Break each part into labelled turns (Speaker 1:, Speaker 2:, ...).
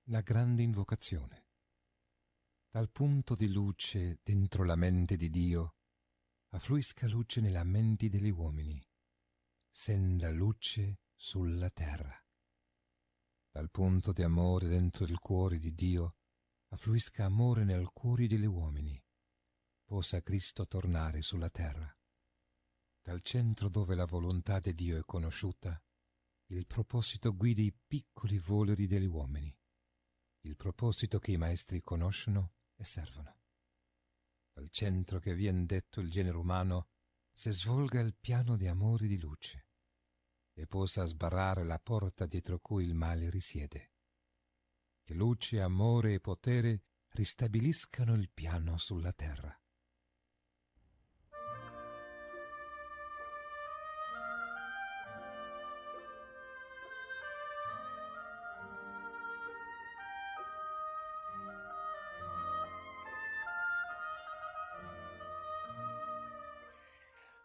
Speaker 1: La grande invocazione. Dal punto di luce dentro la mente di Dio, affluisca luce nella mente degli uomini, senda luce sulla terra. Dal punto di amore dentro il cuore di Dio, affluisca amore nel cuore degli uomini, possa Cristo tornare sulla terra. Dal centro dove la volontà di Dio è conosciuta, il proposito guida i piccoli voleri degli uomini, il proposito che i maestri conoscono e servono. Dal centro che vien detto il genere umano si svolga il piano di amore e di luce e possa sbarrare la porta dietro cui il male risiede. Che luce, amore e potere ristabiliscano il piano sulla terra.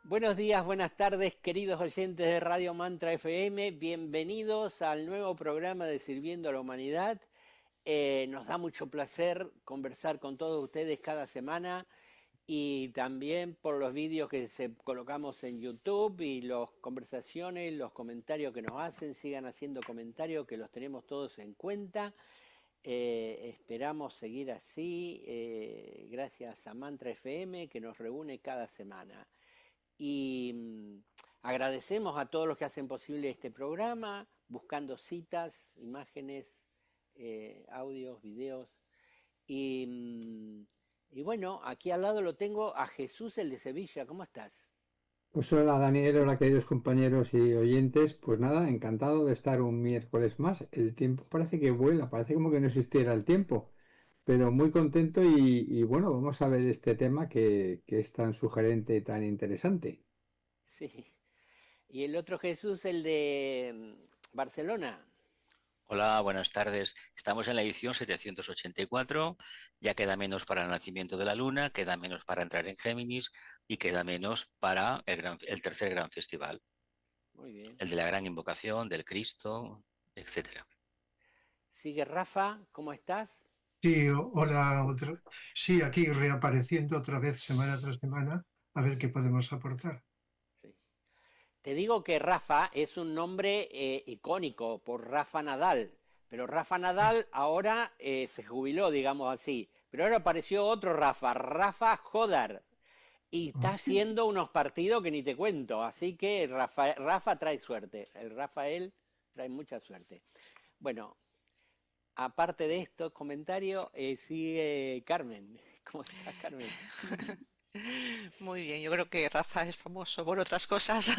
Speaker 2: Buenos días, buenas tardes, queridos oyentes de Radio Mantra FM. Bienvenidos al nuevo programa de Sirviendo a la Humanidad. Nos da mucho placer conversar con todos ustedes cada semana y también por los vídeos que colocamos en YouTube y las conversaciones, los comentarios que nos hacen. Sigan haciendo comentarios que los tenemos todos en cuenta. Esperamos seguir así, gracias a Mantra FM que nos reúne cada semana. Y agradecemos a todos los que hacen posible este programa, buscando citas, imágenes, audios, videos. Y bueno, aquí al lado lo tengo a Jesús, el de Sevilla. ¿Cómo estás?
Speaker 3: Pues hola Daniel, hola queridos compañeros y oyentes. Pues nada, encantado de estar un miércoles más. El tiempo parece que vuela, parece como que no existiera el tiempo, pero muy contento y bueno, vamos a ver este tema que es tan sugerente y tan interesante.
Speaker 2: Sí. Y el otro Jesús, el de Barcelona.
Speaker 4: Hola, buenas tardes. Estamos en la edición 784. Ya queda menos para el nacimiento de la luna, queda menos para entrar en Géminis y queda menos para el tercer gran festival,
Speaker 2: Muy bien.
Speaker 4: el de la gran invocación, del Cristo, etcétera.
Speaker 2: Sigue Rafa, ¿cómo estás?
Speaker 5: Sí, hola, sí, aquí reapareciendo otra vez semana tras semana, a ver qué podemos aportar.
Speaker 2: Sí. Te digo que Rafa es un nombre icónico por Rafa Nadal, pero Rafa Nadal ahora se jubiló, digamos así, pero ahora apareció otro Rafa, Rafa Jodar, y está haciendo unos partidos que ni te cuento, así que Rafa trae suerte, el Rafael trae mucha suerte. Bueno, aparte de estos comentarios, sigue Carmen. ¿Cómo estás, Carmen?
Speaker 6: Muy bien, yo creo que Rafa es famoso por otras cosas,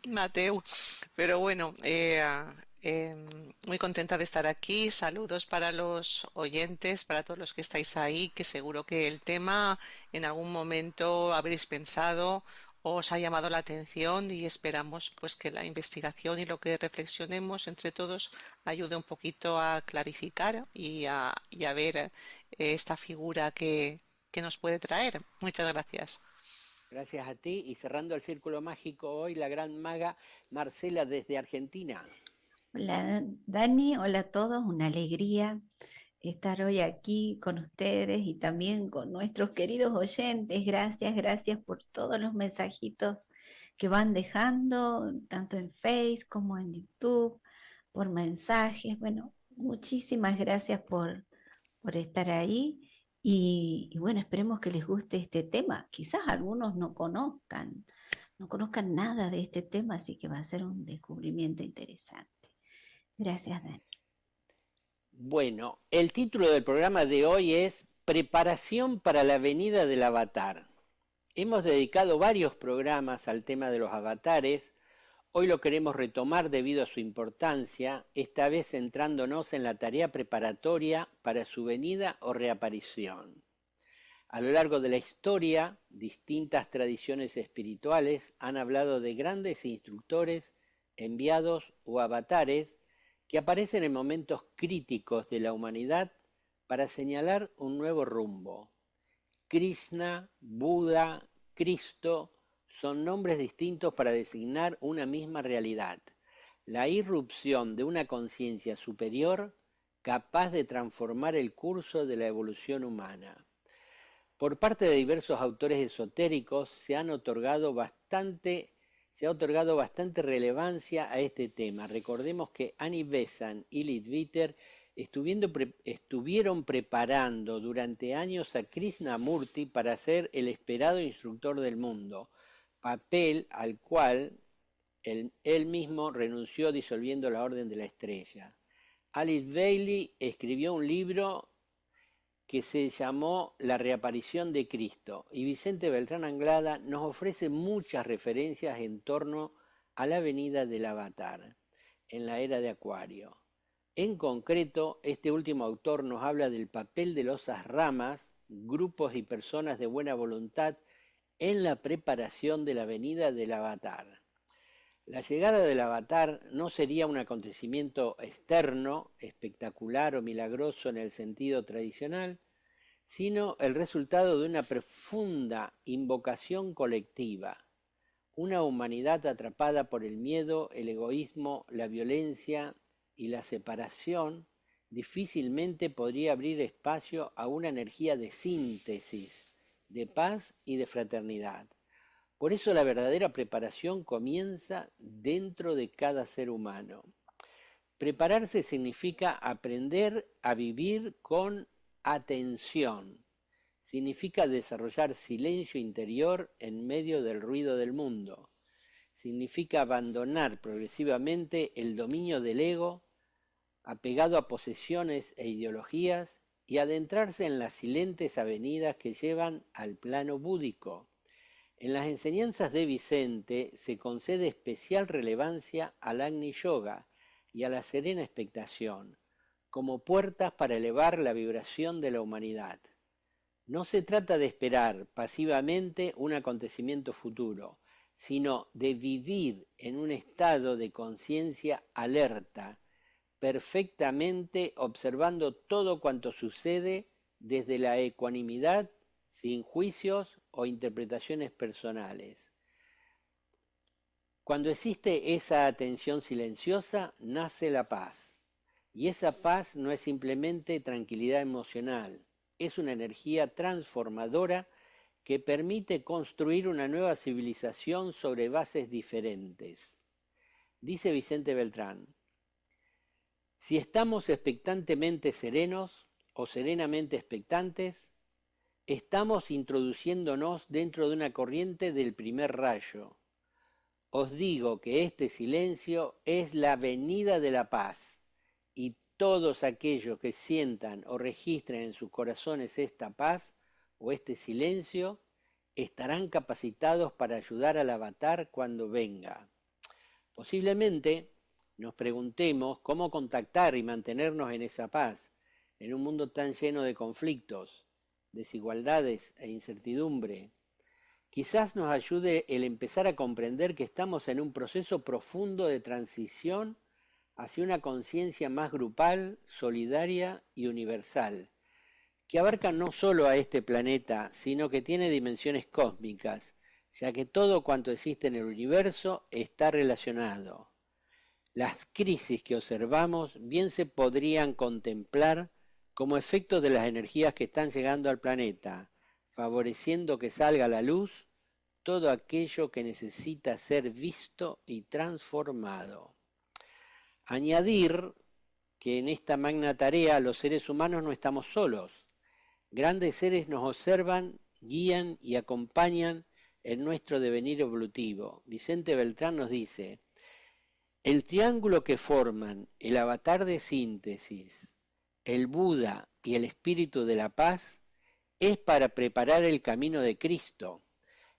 Speaker 6: Mateu, pero bueno, muy contenta de estar aquí. Saludos para los oyentes, para todos los que estáis ahí, que seguro que el tema en algún momento habréis pensado, os ha llamado la atención y esperamos pues que la investigación y lo que reflexionemos entre todos ayude un poquito a clarificar y a ver esta figura que nos puede traer. Muchas gracias.
Speaker 2: Gracias a ti y cerrando el círculo mágico hoy la gran maga Marcela desde Argentina.
Speaker 7: Hola Dani, hola a todos, una alegría estar hoy aquí con ustedes y también con nuestros queridos oyentes. Gracias por todos los mensajitos que van dejando, tanto en Facebook como en YouTube, por mensajes. Bueno, muchísimas gracias por estar ahí. Y bueno, esperemos que les guste este tema. Quizás algunos no conozcan nada de este tema, así que va a ser un descubrimiento interesante. Gracias, Dani.
Speaker 2: Bueno, el título del programa de hoy es Preparación para la venida del avatar. Hemos dedicado varios programas al tema de los avatares. Hoy lo queremos retomar debido a su importancia, esta vez centrándonos en la tarea preparatoria para su venida o reaparición. A lo largo de la historia, distintas tradiciones espirituales han hablado de grandes instructores, enviados o avatares que aparecen en momentos críticos de la humanidad para señalar un nuevo rumbo. Krishna, Buda, Cristo son nombres distintos para designar una misma realidad, la irrupción de una conciencia superior capaz de transformar el curso de la evolución humana. Por parte de diversos autores esotéricos se ha otorgado bastante relevancia a este tema. Recordemos que Annie Besant y Leadbeater estuvieron preparando durante años a Krishnamurti para ser el esperado instructor del mundo, papel al cual él mismo renunció disolviendo la Orden de la Estrella. Alice Bailey escribió un libro que se llamó La reaparición de Cristo, y Vicente Beltrán Anglada nos ofrece muchas referencias en torno a la venida del Avatar en la era de Acuario. En concreto, este último autor nos habla del papel de los ramas, grupos y personas de buena voluntad en la preparación de la venida del Avatar. La llegada del Avatar no sería un acontecimiento externo, espectacular o milagroso en el sentido tradicional, sino el resultado de una profunda invocación colectiva, una humanidad atrapada por el miedo, el egoísmo, la violencia y la separación difícilmente podría abrir espacio a una energía de síntesis, de paz y de fraternidad. Por eso la verdadera preparación comienza dentro de cada ser humano. Prepararse significa aprender a vivir con atención. Significa desarrollar silencio interior en medio del ruido del mundo. Significa abandonar progresivamente el dominio del ego, apegado a posesiones e ideologías, y adentrarse en las silentes avenidas que llevan al plano búdico. En las enseñanzas de Vicente se concede especial relevancia al Agni Yoga y a la serena expectación, como puertas para elevar la vibración de la humanidad. No se trata de esperar pasivamente un acontecimiento futuro, sino de vivir en un estado de conciencia alerta, perfectamente observando todo cuanto sucede desde la ecuanimidad, sin juicios o interpretaciones personales. Cuando existe esa atención silenciosa, nace la paz. Y esa paz no es simplemente tranquilidad emocional, es una energía transformadora que permite construir una nueva civilización sobre bases diferentes. Dice Vicente Beltrán: si estamos expectantemente serenos o serenamente expectantes, estamos introduciéndonos dentro de una corriente del primer rayo. Os digo que este silencio es la venida de la paz, y todos aquellos que sientan o registren en sus corazones esta paz o este silencio estarán capacitados para ayudar al Avatar cuando venga. Posiblemente nos preguntemos cómo contactar y mantenernos en esa paz, en un mundo tan lleno de conflictos, desigualdades e incertidumbre. Quizás nos ayude el empezar a comprender que estamos en un proceso profundo de transición hacia una conciencia más grupal, solidaria y universal, que abarca no solo a este planeta, sino que tiene dimensiones cósmicas, ya que todo cuanto existe en el universo está relacionado. Las crisis que observamos bien se podrían contemplar como efecto de las energías que están llegando al planeta, favoreciendo que salga a la luz todo aquello que necesita ser visto y transformado. Añadir que en esta magna tarea los seres humanos no estamos solos. Grandes seres nos observan, guían y acompañan en nuestro devenir evolutivo. Vicente Beltrán nos dice: el triángulo que forman el avatar de síntesis, el Buda y el espíritu de la paz es para preparar el camino de Cristo.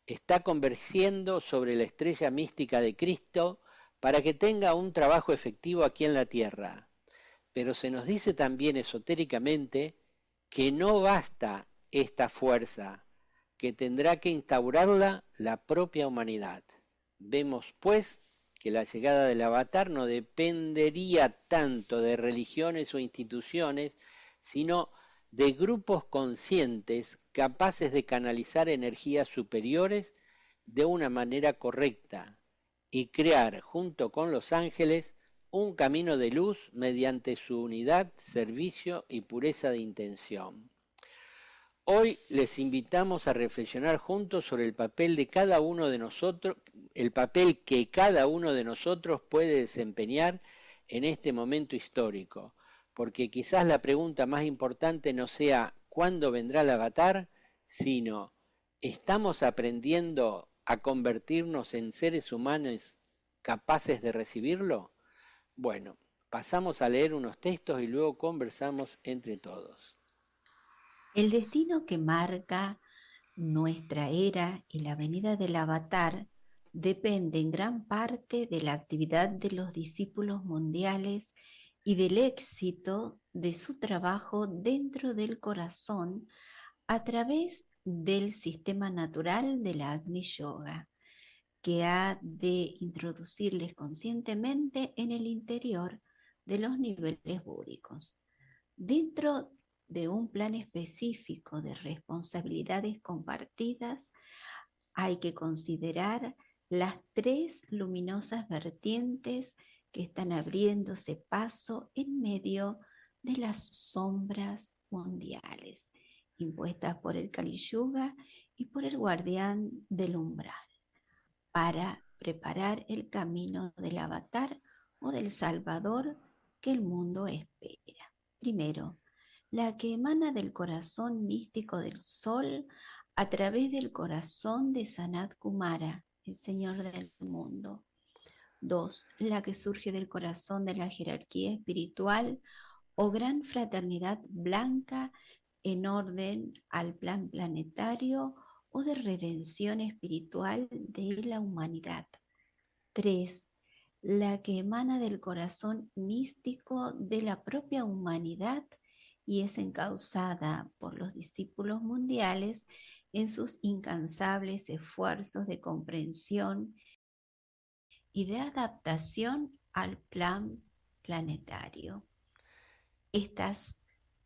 Speaker 2: Está convergiendo sobre la estrella mística de Cristo para que tenga un trabajo efectivo aquí en la tierra. Pero se nos dice también esotéricamente que no basta esta fuerza, que tendrá que instaurarla la propia humanidad. Vemos, pues, que la llegada del Avatar no dependería tanto de religiones o instituciones, sino de grupos conscientes capaces de canalizar energías superiores de una manera correcta y crear, junto con los ángeles, un camino de luz mediante su unidad, servicio y pureza de intención. Hoy les invitamos a reflexionar juntos sobre el papel de cada uno de nosotros, el papel que cada uno de nosotros puede desempeñar en este momento histórico, porque quizás la pregunta más importante no sea ¿cuándo vendrá el avatar?, sino ¿estamos aprendiendo a convertirnos en seres humanos capaces de recibirlo? Bueno, pasamos a leer unos textos y luego conversamos entre todos.
Speaker 7: El destino que marca nuestra era y la venida del avatar depende en gran parte de la actividad de los discípulos mundiales y del éxito de su trabajo dentro del corazón a través del sistema natural de la Agni Yoga, que ha de introducirles conscientemente en el interior de los niveles búdicos. Dentro de un plan específico de responsabilidades compartidas, hay que considerar las 3 luminosas vertientes que están abriéndose paso en medio de las sombras mundiales, impuestas por el Kali Yuga y por el guardián del umbral, para preparar el camino del avatar o del salvador que el mundo espera. Primero, la que emana del corazón místico del sol a través del corazón de Sanat Kumara, el Señor del mundo. 2. La que surge del corazón de la jerarquía espiritual o gran fraternidad blanca en orden al plan planetario o de redención espiritual de la humanidad. 3. La que emana del corazón místico de la propia humanidad y es encauzada por los discípulos mundiales en sus incansables esfuerzos de comprensión y de adaptación al plan planetario. Estas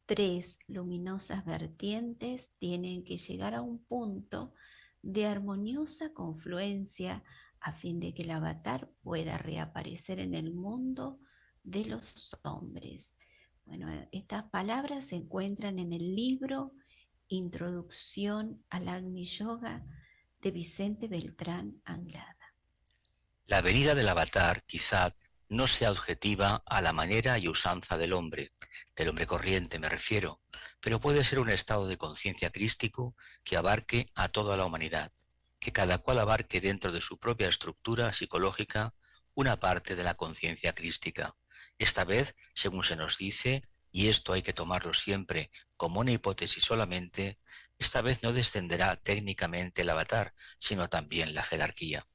Speaker 7: 3 luminosas vertientes tienen que llegar a un punto de armoniosa confluencia a fin de que el avatar pueda reaparecer en el mundo de los hombres. Bueno, estas palabras se encuentran en el libro Introducción al Agni Yoga de Vicente Beltrán Anglada.
Speaker 4: La venida del avatar quizá no sea objetiva a la manera y usanza del hombre corriente me refiero, pero puede ser un estado de conciencia crístico que abarque a toda la humanidad, que cada cual abarque dentro de su propia estructura psicológica una parte de la conciencia crística. Esta vez, según se nos dice, y esto hay que tomarlo siempre como una hipótesis solamente, esta vez no descenderá técnicamente el avatar, sino también la jerarquía.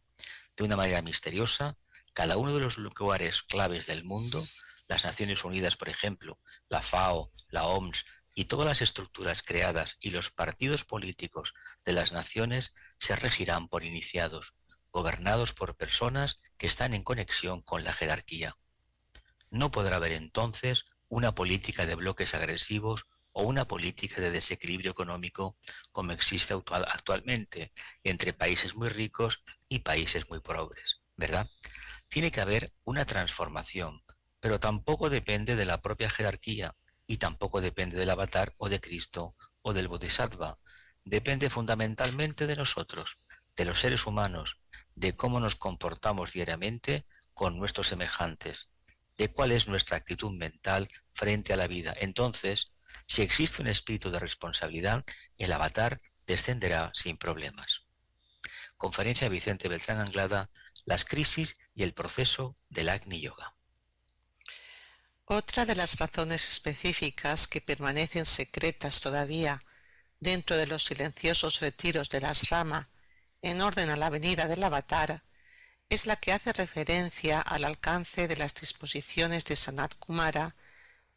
Speaker 4: De una manera misteriosa, cada uno de los lugares claves del mundo, las Naciones Unidas, por ejemplo, la FAO, la OMS y todas las estructuras creadas y los partidos políticos de las naciones se regirán por iniciados, gobernados por personas que están en conexión con la jerarquía. No podrá haber entonces una política de bloques agresivos o una política de desequilibrio económico como existe actualmente entre países muy ricos y países muy pobres, ¿verdad? Tiene que haber una transformación, pero tampoco depende de la propia jerarquía y tampoco depende del avatar o de Cristo o del Bodhisattva. Depende fundamentalmente de nosotros, de los seres humanos, de cómo nos comportamos diariamente con nuestros semejantes, de cuál es nuestra actitud mental frente a la vida. Entonces, si existe un espíritu de responsabilidad, el avatar descenderá sin problemas. Conferencia de Vicente Beltrán Anglada, las crisis y el proceso del Agni Yoga.
Speaker 6: Otra de las razones específicas que permanecen secretas todavía dentro de los silenciosos retiros de las Rama en orden a la venida del avatar es la que hace referencia al alcance de las disposiciones de Sanat Kumara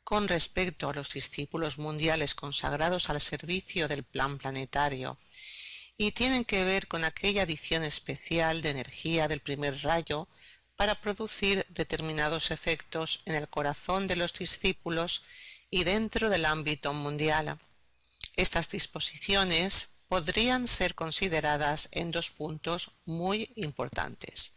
Speaker 6: con respecto a los discípulos mundiales consagrados al servicio del plan planetario y tienen que ver con aquella adición especial de energía del primer rayo para producir determinados efectos en el corazón de los discípulos y dentro del ámbito mundial. Estas disposiciones podrían ser consideradas en 2 puntos muy importantes.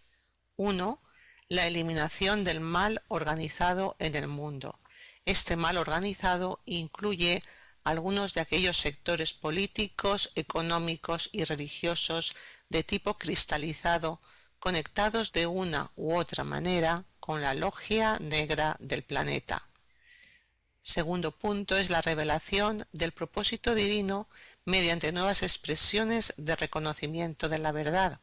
Speaker 6: 1. la eliminación del mal organizado en el mundo. Este mal organizado incluye algunos de aquellos sectores políticos, económicos y religiosos de tipo cristalizado, conectados de una u otra manera con la logia negra del planeta. Segundo punto es la revelación del propósito divino mediante nuevas expresiones de reconocimiento de la verdad.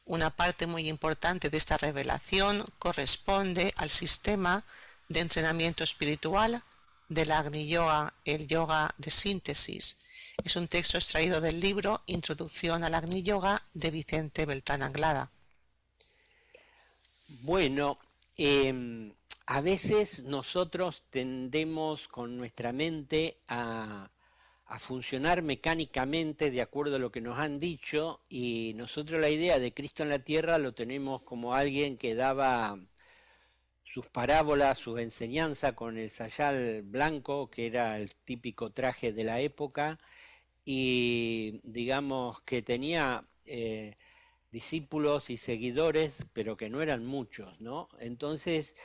Speaker 6: Una parte muy importante de esta revelación corresponde al sistema de entrenamiento espiritual de la Agni Yoga, el yoga de síntesis. Es un texto extraído del libro Introducción al Agni Yoga de Vicente Beltrán Anglada.
Speaker 2: Bueno, a veces nosotros tendemos con nuestra mente a funcionar mecánicamente de acuerdo a lo que nos han dicho, y nosotros la idea de Cristo en la tierra lo tenemos como alguien que daba sus parábolas, sus enseñanzas con el sayal blanco, que era el típico traje de la época, y digamos que tenía discípulos y seguidores, pero que no eran muchos, ¿no? Entonces,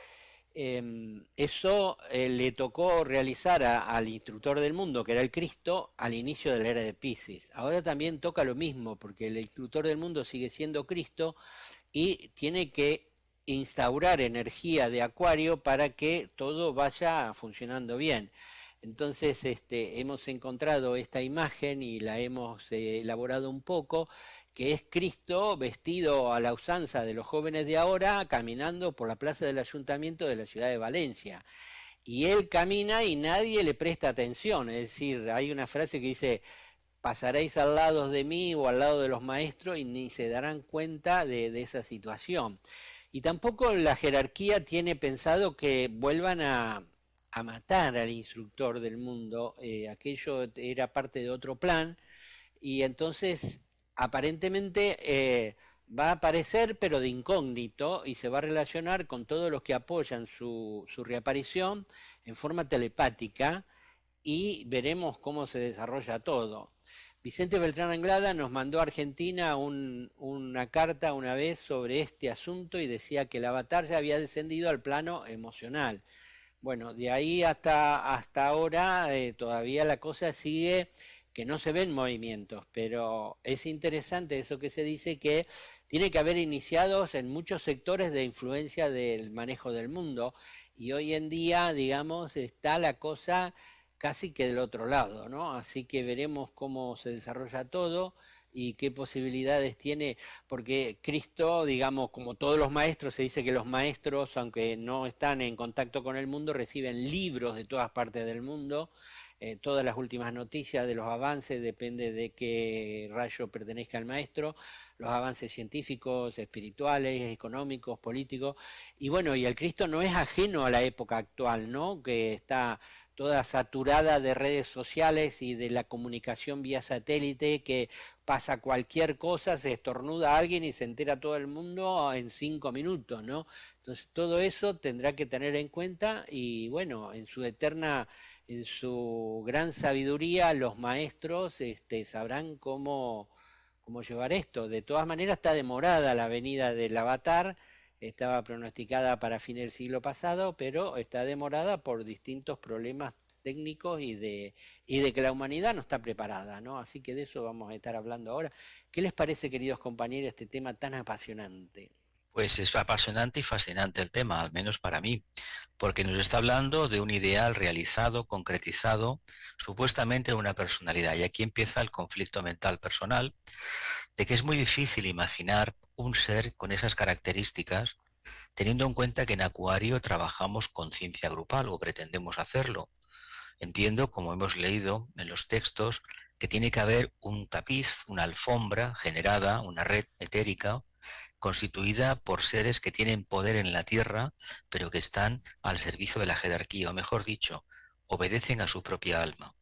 Speaker 2: eso le tocó realizar al instructor del mundo, que era el Cristo, al inicio de la era de Piscis. Ahora también toca lo mismo, porque el instructor del mundo sigue siendo Cristo y tiene que instaurar energía de Acuario para que todo vaya funcionando bien. Entonces hemos encontrado esta imagen y la hemos elaborado un poco, que es Cristo vestido a la usanza de los jóvenes de ahora, caminando por la plaza del ayuntamiento de la ciudad de Valencia. Y él camina y nadie le presta atención, es decir, hay una frase que dice: pasaréis al lado de mí o al lado de los maestros y ni se darán cuenta de esa situación. Y tampoco la jerarquía tiene pensado que vuelvan a matar al instructor del mundo, aquello era parte de otro plan, y entonces aparentemente va a aparecer, pero de incógnito, y se va a relacionar con todos los que apoyan su reaparición en forma telepática, y veremos cómo se desarrolla todo. Vicente Beltrán Anglada nos mandó a Argentina una carta una vez sobre este asunto y decía que el avatar ya había descendido al plano emocional. Bueno, de ahí hasta ahora todavía la cosa sigue, que no se ven movimientos, pero es interesante eso que se dice, que tiene que haber iniciados en muchos sectores de influencia del manejo del mundo, y hoy en día, digamos, está la cosa casi que del otro lado, ¿no? Así que veremos cómo se desarrolla todo y qué posibilidades tiene, porque Cristo, digamos, como todos los maestros, se dice que los maestros, aunque no están en contacto con el mundo, reciben libros de todas partes del mundo. Todas las últimas noticias de los avances, depende de qué rayo pertenezca al maestro, los avances científicos, espirituales, económicos, políticos, y bueno, y el Cristo no es ajeno a la época actual, ¿no? Que está toda saturada de redes sociales y de la comunicación vía satélite, que pasa cualquier cosa, se estornuda a alguien y se entera todo el mundo en 5 minutos, ¿no? Entonces todo eso tendrá que tener en cuenta, y bueno, en su gran sabiduría, los maestros sabrán cómo llevar esto. De todas maneras, está demorada la venida del avatar, estaba pronosticada para fin del siglo pasado, pero está demorada por distintos problemas técnicos y de que la humanidad no está preparada, ¿no? Así que de eso vamos a estar hablando ahora. ¿Qué les parece, queridos compañeros, este tema tan apasionante?
Speaker 4: Pues es apasionante y fascinante el tema, al menos para mí, porque nos está hablando de un ideal realizado, concretizado, supuestamente una personalidad. Y aquí empieza el conflicto mental personal, de que es muy difícil imaginar un ser con esas características, teniendo en cuenta que en Acuario trabajamos conciencia grupal, o pretendemos hacerlo. Entiendo, como hemos leído en los textos, que tiene que haber un tapiz, una alfombra generada, una red etérica, constituida por seres que tienen poder en la Tierra, pero que están al servicio de la jerarquía, o mejor dicho, obedecen a su propia alma,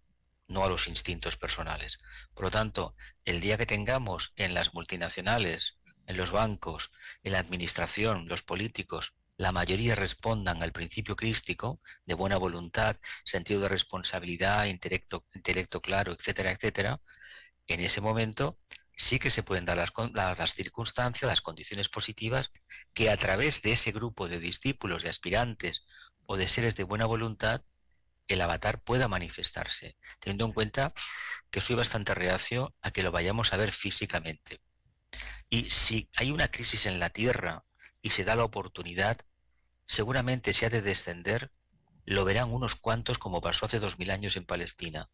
Speaker 4: no a los instintos personales. Por lo tanto, el día que tengamos en las multinacionales, en los bancos, en la administración, los políticos, la mayoría respondan al principio crístico de buena voluntad, sentido de responsabilidad, intelecto claro, etcétera, etcétera, en ese momento sí que se pueden dar las circunstancias, las condiciones positivas, que a través de ese grupo de discípulos, de aspirantes o de seres de buena voluntad, el avatar pueda manifestarse, teniendo en cuenta que soy bastante reacio a que lo vayamos a ver físicamente. Y si hay una crisis en la Tierra y se da la oportunidad, seguramente se ha de descender, lo verán unos cuantos, como pasó hace 2000 años en Palestina.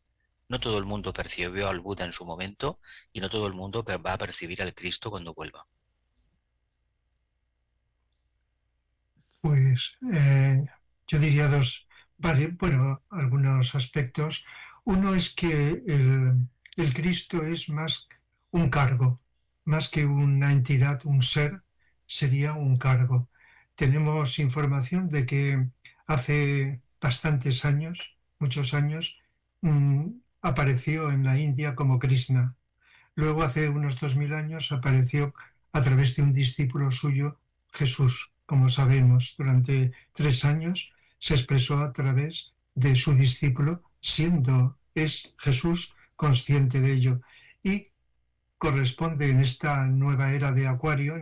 Speaker 4: No todo el mundo percibió al Buda en su momento y no todo el mundo va a percibir al Cristo cuando vuelva.
Speaker 5: Pues yo diría algunos aspectos. Uno es que el Cristo es más un cargo, más que una entidad, un ser, sería un cargo. Tenemos información de que hace bastantes años, muchos años, apareció en la India como Krishna. Luego, hace unos 2000 años, apareció a través de un discípulo suyo, Jesús. Como sabemos, durante 3 años se expresó a través de su discípulo, es Jesús consciente de ello. Y corresponde en esta nueva era de Acuario,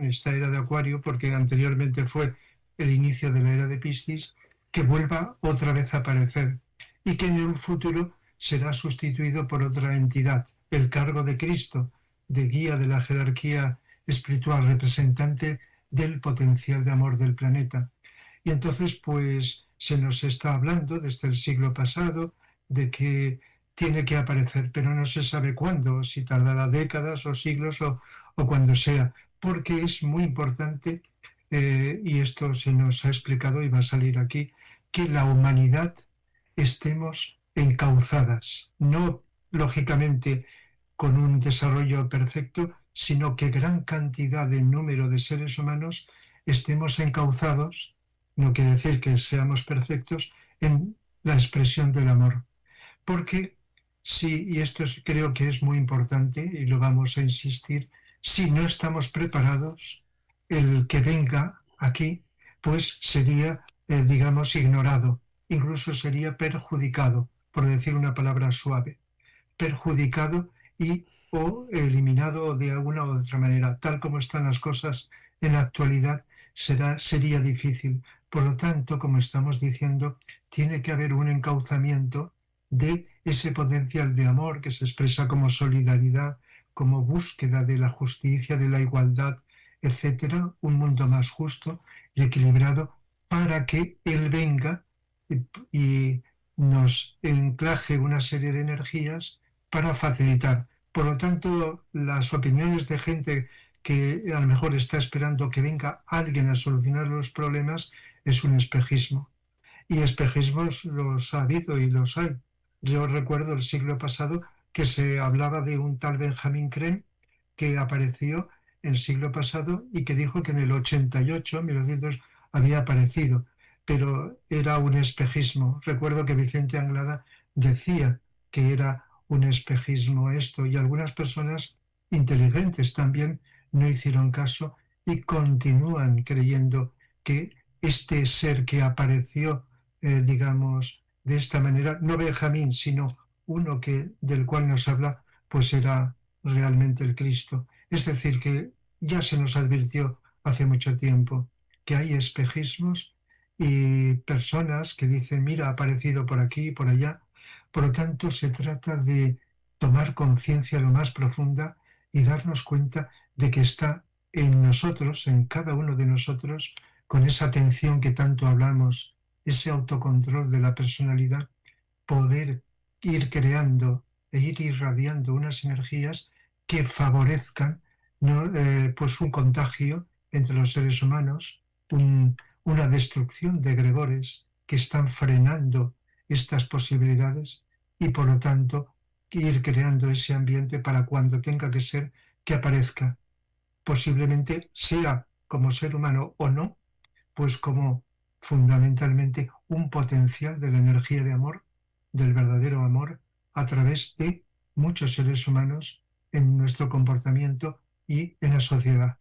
Speaker 5: porque anteriormente fue el inicio de la era de Piscis, que vuelva otra vez a aparecer y que en el futuro será sustituido por otra entidad, el cargo de Cristo, de guía de la jerarquía espiritual, representante del potencial de amor del planeta. Y entonces, pues, se nos está hablando desde el siglo pasado de que tiene que aparecer, pero no se sabe cuándo, si tardará décadas o siglos o cuando sea, porque es muy importante, y esto se nos ha explicado y va a salir aquí, que la humanidad estemos encauzadas, no lógicamente con un desarrollo perfecto, sino que gran cantidad de número de seres humanos estemos encauzados, no quiere decir que seamos perfectos, en la expresión del amor. Porque si, y esto creo que es muy importante y lo vamos a insistir, si no estamos preparados, el que venga aquí, pues sería, digamos, ignorado, incluso sería perjudicado, por decir una palabra suave, perjudicado o eliminado de alguna u otra manera. Tal como están las cosas en la actualidad, sería difícil. Por lo tanto, como estamos diciendo, tiene que haber un encauzamiento de ese potencial de amor que se expresa como solidaridad, como búsqueda de la justicia, de la igualdad, etcétera, un mundo más justo y equilibrado, para que Él venga y nos encaje una serie de energías para facilitar. Por lo tanto, las opiniones de gente que a lo mejor está esperando que venga alguien a solucionar los problemas es un espejismo. Y espejismos los ha habido y los hay. Yo recuerdo el siglo pasado que se hablaba de un tal Benjamin Creme que apareció el siglo pasado y que dijo que en el 88, 1900, había aparecido, pero era un espejismo. Recuerdo que Vicente Anglada decía que era un espejismo esto, y algunas personas inteligentes también no hicieron caso y continúan creyendo que este ser que apareció, digamos, de esta manera, no Benjamín, sino uno del cual nos habla, pues era realmente el Cristo. Es decir, que ya se nos advirtió hace mucho tiempo que hay espejismos y personas que dicen, mira, ha aparecido por aquí y por allá. Por lo tanto, se trata de tomar conciencia lo más profunda y darnos cuenta de que está en nosotros, en cada uno de nosotros, con esa atención que tanto hablamos, ese autocontrol de la personalidad, poder ir creando e ir irradiando unas energías que favorezcan, ¿no? Pues un contagio entre los seres humanos, una destrucción de egregores que están frenando estas posibilidades y por lo tanto ir creando ese ambiente para cuando tenga que ser que aparezca, posiblemente sea como ser humano o no, pues como fundamentalmente un potencial de la energía de amor, del verdadero amor, a través de muchos seres humanos en nuestro comportamiento y en la sociedad.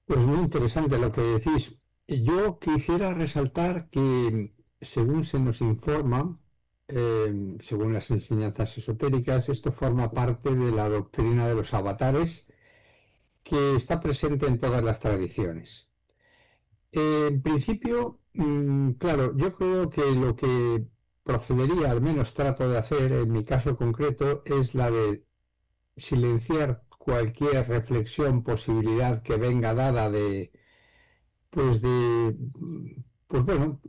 Speaker 3: Pues muy interesante lo que decís. Yo quisiera resaltar que, según se nos informa, según las enseñanzas esotéricas, esto forma parte de la doctrina de los avatares que está presente en todas las tradiciones. En principio, claro, yo creo que lo que procedería, al menos trato de hacer en mi caso concreto, es la de silenciar cualquier reflexión, posibilidad que venga dada pues de, pues bueno,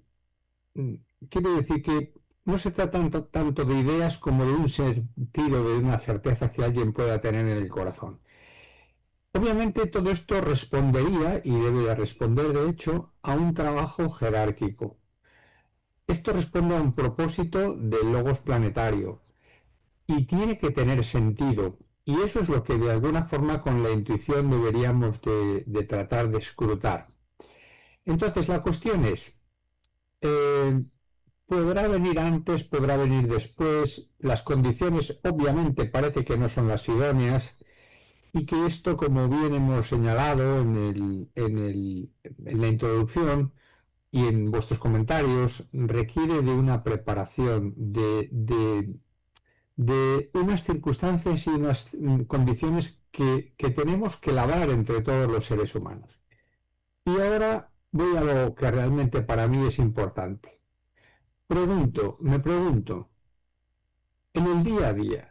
Speaker 3: mm, quiero decir que no se trata tanto de ideas como de un sentido, de una certeza que alguien pueda tener en el corazón. Obviamente todo esto respondería, y debe de responder de hecho, a un trabajo jerárquico. Esto responde a un propósito del logos planetario y tiene que tener sentido. Y eso es lo que de alguna forma con la intuición deberíamos de tratar de escrutar. Entonces la cuestión es, podrá venir antes, podrá venir después, las condiciones obviamente parece que no son las idóneas, y que esto, como bien hemos señalado en la introducción y en vuestros comentarios, requiere de una preparación, de unas circunstancias y unas condiciones que tenemos que labrar entre todos los seres humanos. Y ahora voy a lo que realmente para mí es importante. Me pregunto, en el día a día,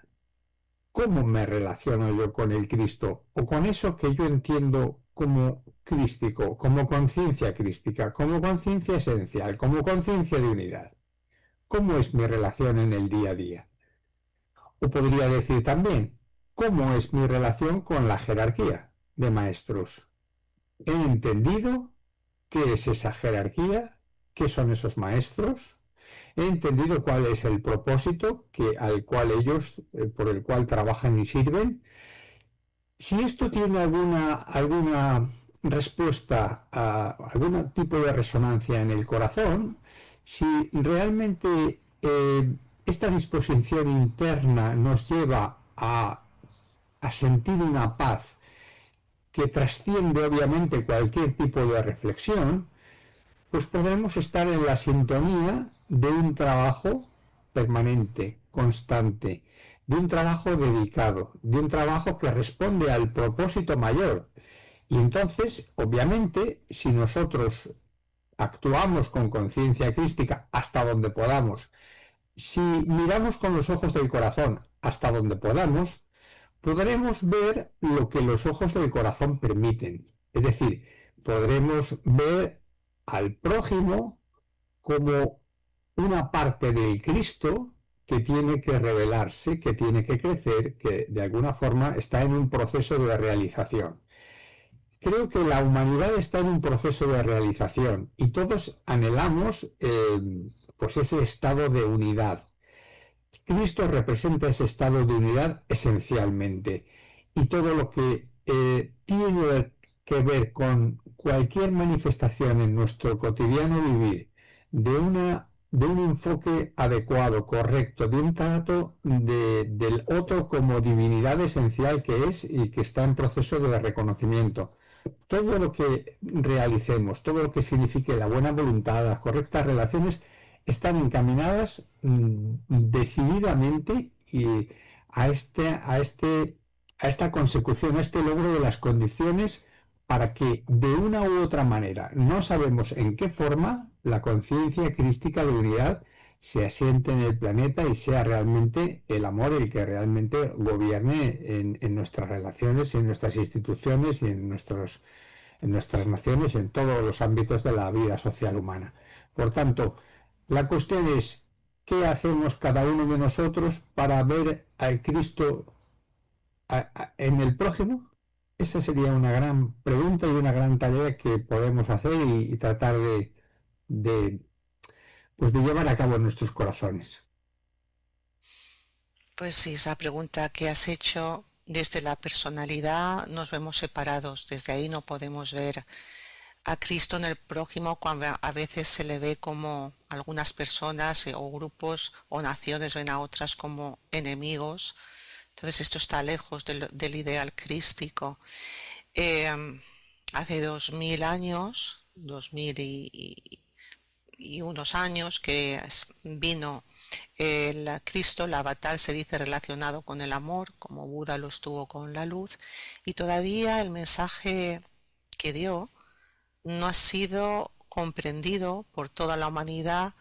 Speaker 3: ¿cómo me relaciono yo con el Cristo o con eso que yo entiendo como crístico, como conciencia crística, como conciencia esencial, como conciencia de unidad? ¿Cómo es mi relación en el día a día? O podría decir también, ¿cómo es mi relación con la jerarquía de maestros? ¿He entendido qué es esa jerarquía? ¿Qué son esos maestros? He entendido cuál es el propósito al cual ellos, por el cual trabajan y sirven. Si esto tiene alguna respuesta, algún tipo de resonancia en el corazón, si realmente esta disposición interna nos lleva a sentir una paz que trasciende obviamente cualquier tipo de reflexión, pues podremos estar en la sintonía de un trabajo permanente, constante, de un trabajo dedicado, de un trabajo que responde al propósito mayor. Y entonces, obviamente, si nosotros actuamos con conciencia crística hasta donde podamos, si miramos con los ojos del corazón hasta donde podamos, podremos ver lo que los ojos del corazón permiten. Es decir, podremos ver al prójimo como una parte del Cristo que tiene que revelarse, que tiene que crecer, que de alguna forma está en un proceso de realización. Creo que la humanidad está en un proceso de realización y todos anhelamos pues ese estado de unidad. Cristo representa ese estado de unidad esencialmente, y todo lo que tiene que ver con cualquier manifestación en nuestro cotidiano vivir de un enfoque adecuado, correcto, de un trato del otro como divinidad esencial que es y que está en proceso de reconocimiento. Todo lo que realicemos, todo lo que signifique la buena voluntad, las correctas relaciones, están encaminadas decididamente y a esta consecución, a este logro de las condiciones para que de una u otra manera, no sabemos en qué forma, la conciencia crística de unidad se asiente en el planeta y sea realmente el amor el que realmente gobierne en nuestras relaciones y en nuestras instituciones y en nuestras naciones y en todos los ámbitos de la vida social humana. Por tanto, la cuestión es, ¿qué hacemos cada uno de nosotros para ver al Cristo en el prójimo? Esa sería una gran pregunta y una gran tarea que podemos hacer y tratar pues de llevar a cabo en nuestros corazones.
Speaker 6: Pues sí, esa pregunta que has hecho, desde la personalidad nos vemos separados, desde ahí no podemos ver a Cristo en el prójimo, cuando a veces se le ve como algunas personas o grupos o naciones ven a otras como enemigos. Entonces esto está lejos del ideal crístico. Hace 2000 años, 2000 y y unos años que vino el Cristo, el avatar se dice relacionado con el amor, como Buda lo estuvo con la luz, y todavía el mensaje que dio no ha sido comprendido por toda la humanidad,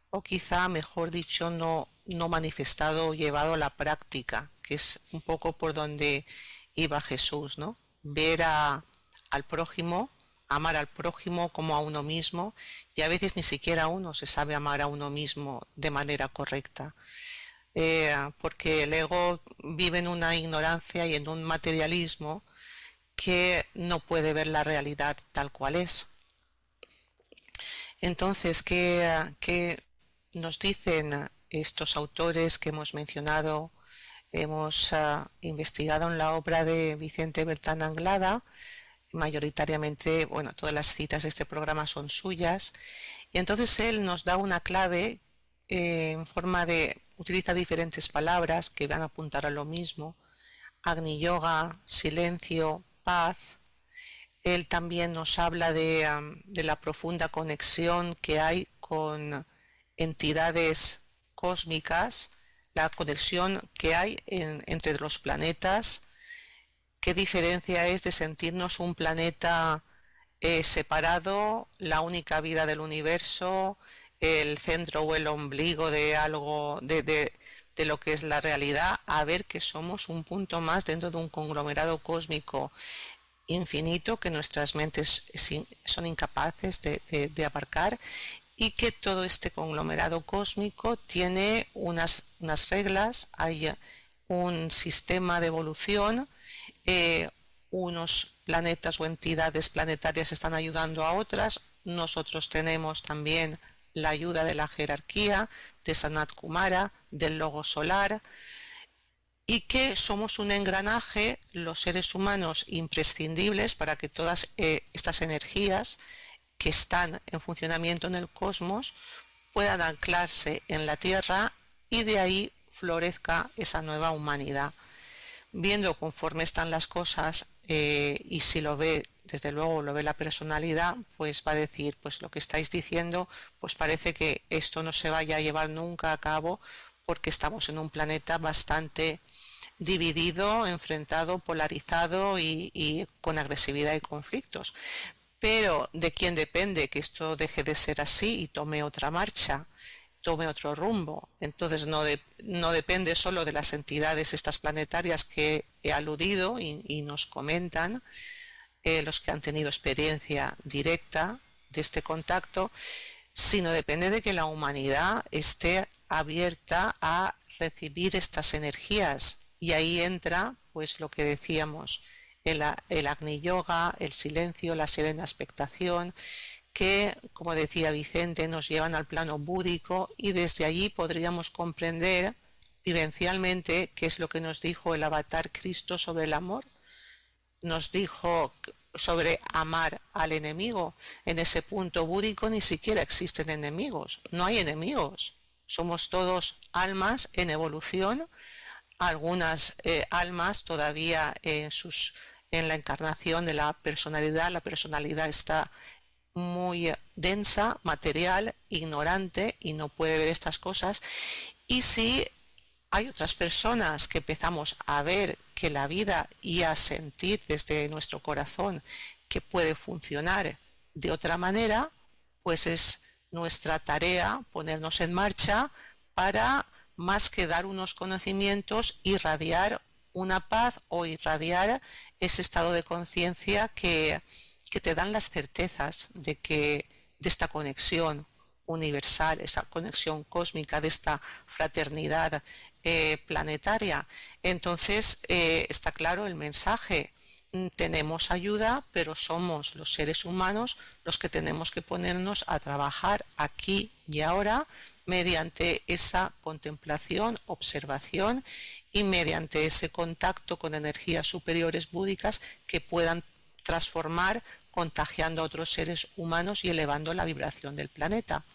Speaker 6: o quizá, mejor dicho, no manifestado o llevado a la práctica, que es un poco por donde iba Jesús, ¿no? Ver al prójimo, amar al prójimo como a uno mismo, y a veces ni siquiera uno se sabe amar a uno mismo de manera correcta. Porque el ego vive en una ignorancia y en un materialismo que no puede ver la realidad tal cual es. Entonces, ¿qué nos dicen estos autores que hemos mencionado? Hemos investigado en la obra de Vicente Beltrán Anglada, mayoritariamente, bueno, todas las citas de este programa son suyas, y entonces él nos da una clave en forma de, utiliza diferentes palabras que van a apuntar a lo mismo: Agni Yoga, silencio, paz. Él también nos habla de la profunda conexión que hay con entidades cósmicas, la conexión que hay entre los planetas. ¿Qué diferencia es de sentirnos un planeta separado, la única vida del universo, el centro o el ombligo de algo, de lo que es la realidad, a ver que somos un punto más dentro de un conglomerado cósmico infinito que nuestras mentes son incapaces de abarcar, y que todo este conglomerado cósmico tiene unas reglas, hay un sistema de evolución, unos planetas o entidades planetarias están ayudando a otras, nosotros tenemos también la ayuda de la jerarquía, de Sanat Kumara, del logo solar, y que somos un engranaje, los seres humanos, imprescindibles para que todas estas energías que están en funcionamiento en el cosmos puedan anclarse en la Tierra y de ahí florezca esa nueva humanidad. Viendo conforme están las cosas, y si lo ve, desde luego lo ve la personalidad, pues va a decir, pues lo que estáis diciendo, pues parece que esto no se vaya a llevar nunca a cabo, porque estamos en un planeta bastante dividido, enfrentado, polarizado y con agresividad y conflictos. Pero ¿de quién depende que esto deje de ser así y tome otra marcha, tome otro rumbo? Entonces no depende solo de las entidades estas planetarias que he aludido y nos comentan, los que han tenido experiencia directa de este contacto, sino depende de que la humanidad esté abierta a recibir estas energías. Y ahí entra, pues, lo que decíamos, el Agni Yoga, el silencio, la serena expectación, que, como decía Vicente, nos llevan al plano búdico, y desde allí podríamos comprender vivencialmente qué es lo que nos dijo el avatar Cristo sobre el amor. Nos dijo sobre amar al enemigo. En ese punto búdico ni siquiera existen enemigos, no hay enemigos. Somos todos almas en evolución, algunas almas todavía en la encarnación de la personalidad está muy densa, material, ignorante, y no puede ver estas cosas. Y si hay otras personas que empezamos a ver que la vida y a sentir desde nuestro corazón que puede funcionar de otra manera, pues es nuestra tarea ponernos en marcha para, más que dar unos conocimientos, irradiar una paz o irradiar ese estado de conciencia que te dan las certezas de esta conexión universal, esa conexión cósmica, de esta fraternidad planetaria. Entonces está claro el mensaje: tenemos ayuda, pero somos los seres humanos los que tenemos que ponernos a trabajar aquí y ahora mediante esa contemplación, observación, y mediante ese contacto con energías superiores búdicas que puedan transformar, contagiando a otros seres humanos y elevando la vibración del planeta.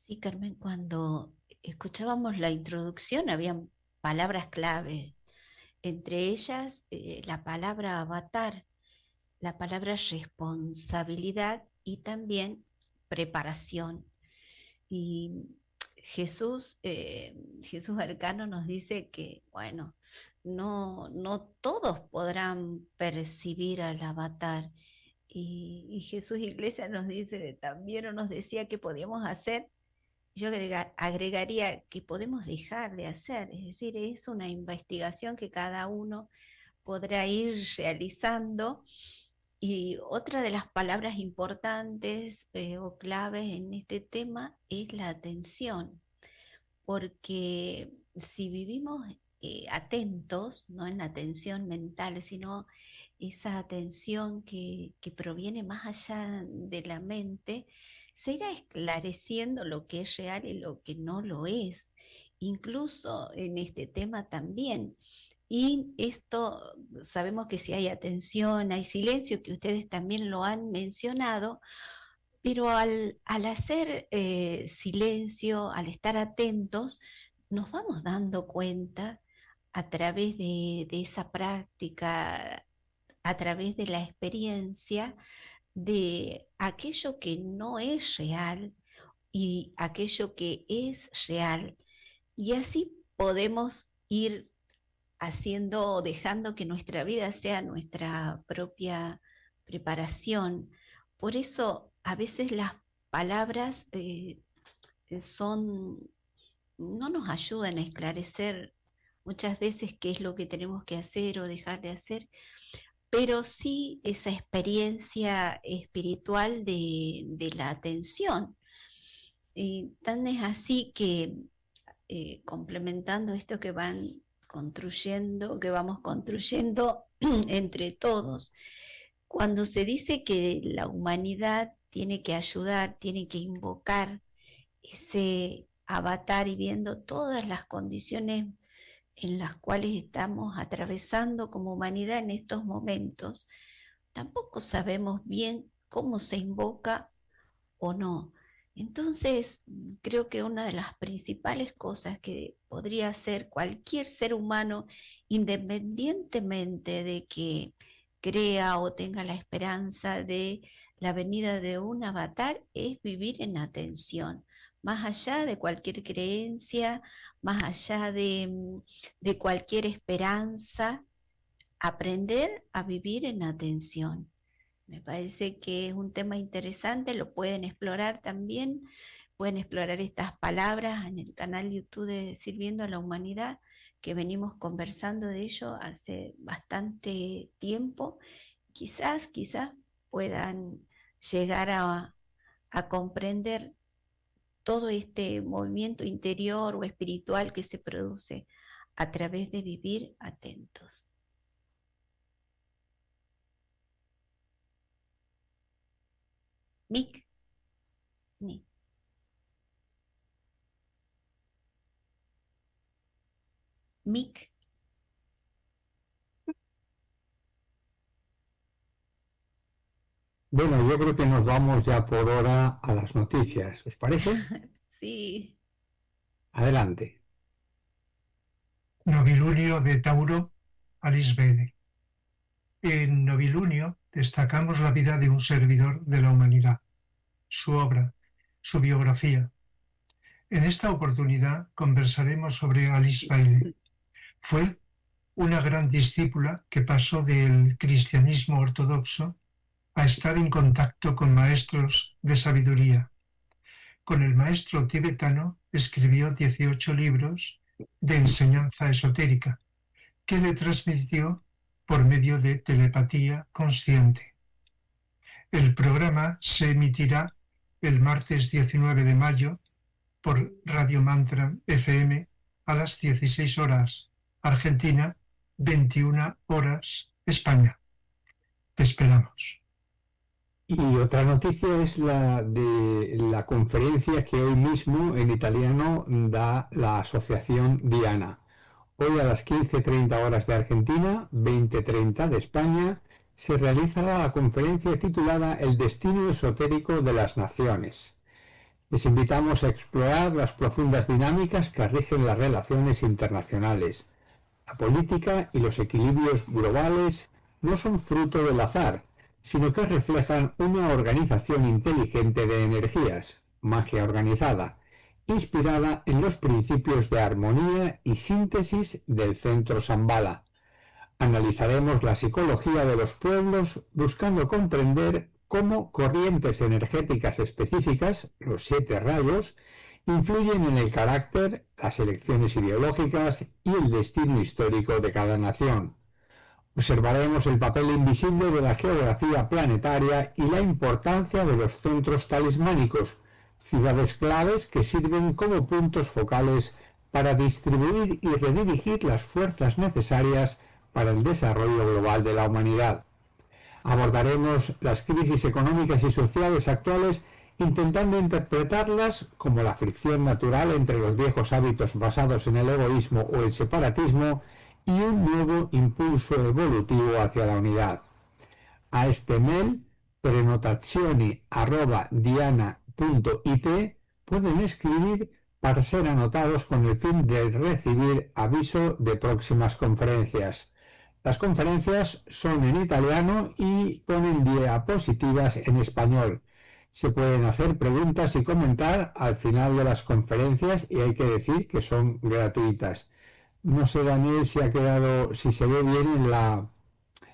Speaker 7: Sí, Carmen, cuando escuchábamos la introducción habían palabras clave, entre ellas la palabra avatar, la palabra responsabilidad y también preparación. Y Jesús Arcano nos dice que, bueno, no todos podrán percibir al avatar. Y Jesús Iglesia nos dice también, o nos decía que podíamos hacer, yo agregaría que podemos dejar de hacer, es decir, es una investigación que cada uno podrá ir realizando. Y otra de las palabras importantes o claves en este tema es la atención, porque si vivimos atentos, no en la atención mental, sino esa atención que proviene más allá de la mente, se irá esclareciendo lo que es real y lo que no lo es, incluso en este tema también. Y esto, sabemos que si hay atención, hay silencio, que ustedes también lo han mencionado, pero al hacer silencio, al estar atentos, nos vamos dando cuenta a través de esa práctica, a través de la experiencia, de aquello que no es real y aquello que es real. Y así podemos ir haciendo o dejando que nuestra vida sea nuestra propia preparación. Por eso a veces las palabras no nos ayudan a esclarecer muchas veces qué es lo que tenemos que hacer o dejar de hacer, pero sí esa experiencia espiritual de la atención. Y tan es así que complementando esto que vamos construyendo entre todos, cuando se dice que la humanidad tiene que ayudar, tiene que invocar ese avatar y viendo todas las condiciones en las cuales estamos atravesando como humanidad en estos momentos, tampoco sabemos bien cómo se invoca o no. Entonces, creo que una de las principales cosas que podría hacer cualquier ser humano, independientemente de que crea o tenga la esperanza de la venida de un avatar, es vivir en atención, más allá de cualquier creencia, más allá de cualquier esperanza, aprender a vivir en atención. Me parece que es un tema interesante, lo pueden explorar también, pueden explorar estas palabras en el canal YouTube de Sirviendo a la Humanidad, que venimos conversando de ello hace bastante tiempo. Quizás puedan llegar a comprender todo este movimiento interior o espiritual que se produce a través de vivir atentos. Mick. Mick.
Speaker 3: Bueno, yo creo que nos vamos ya por hora a las noticias. ¿Os parece?
Speaker 7: Sí.
Speaker 3: Adelante.
Speaker 5: Novilunio de Tauro, Alice Bailey. En Novilunio destacamos la vida de un servidor de la humanidad, su obra, su biografía. En esta oportunidad conversaremos sobre Alice Bailey. Fue una gran discípula que pasó del cristianismo ortodoxo a estar en contacto con maestros de sabiduría. Con el maestro tibetano escribió 18 libros de enseñanza esotérica que le transmitió por medio de telepatía consciente. El programa se emitirá el martes 19 de mayo por Radio Mantra FM a las 16 horas, Argentina, 21 horas, España. Te esperamos.
Speaker 3: Y otra noticia es la de la conferencia que hoy mismo en italiano da la Asociación Diana. Hoy a las 15:30 horas de Argentina, 20:30 de España, se realiza la conferencia titulada El destino esotérico de las naciones. Les invitamos a explorar las profundas dinámicas que rigen las relaciones internacionales. La política y los equilibrios globales no son fruto del azar, sino que reflejan una organización inteligente de energías, magia organizada, inspirada en los principios de armonía y síntesis del centro Shambhala. Analizaremos la psicología de los pueblos buscando comprender cómo corrientes energéticas específicas, los 7 rayos, influyen en el carácter, las elecciones ideológicas y el destino histórico de cada nación. Observaremos el papel invisible de la geografía planetaria y la importancia de los centros talismánicos, ciudades claves que sirven como puntos focales para distribuir y redirigir las fuerzas necesarias para el desarrollo global de la humanidad. Abordaremos las crisis económicas y sociales actuales intentando interpretarlas como la fricción natural entre los viejos hábitos basados en el egoísmo o el separatismo y un nuevo impulso evolutivo hacia la unidad. A este mail prenotazioni@diana.it pueden escribir para ser anotados con el fin de recibir aviso de próximas conferencias. Las conferencias son en italiano y ponen diapositivas en español. Se pueden hacer preguntas y comentar al final de las conferencias y hay que decir que son gratuitas. No sé, Daniel, si ha quedado, si se ve bien en la...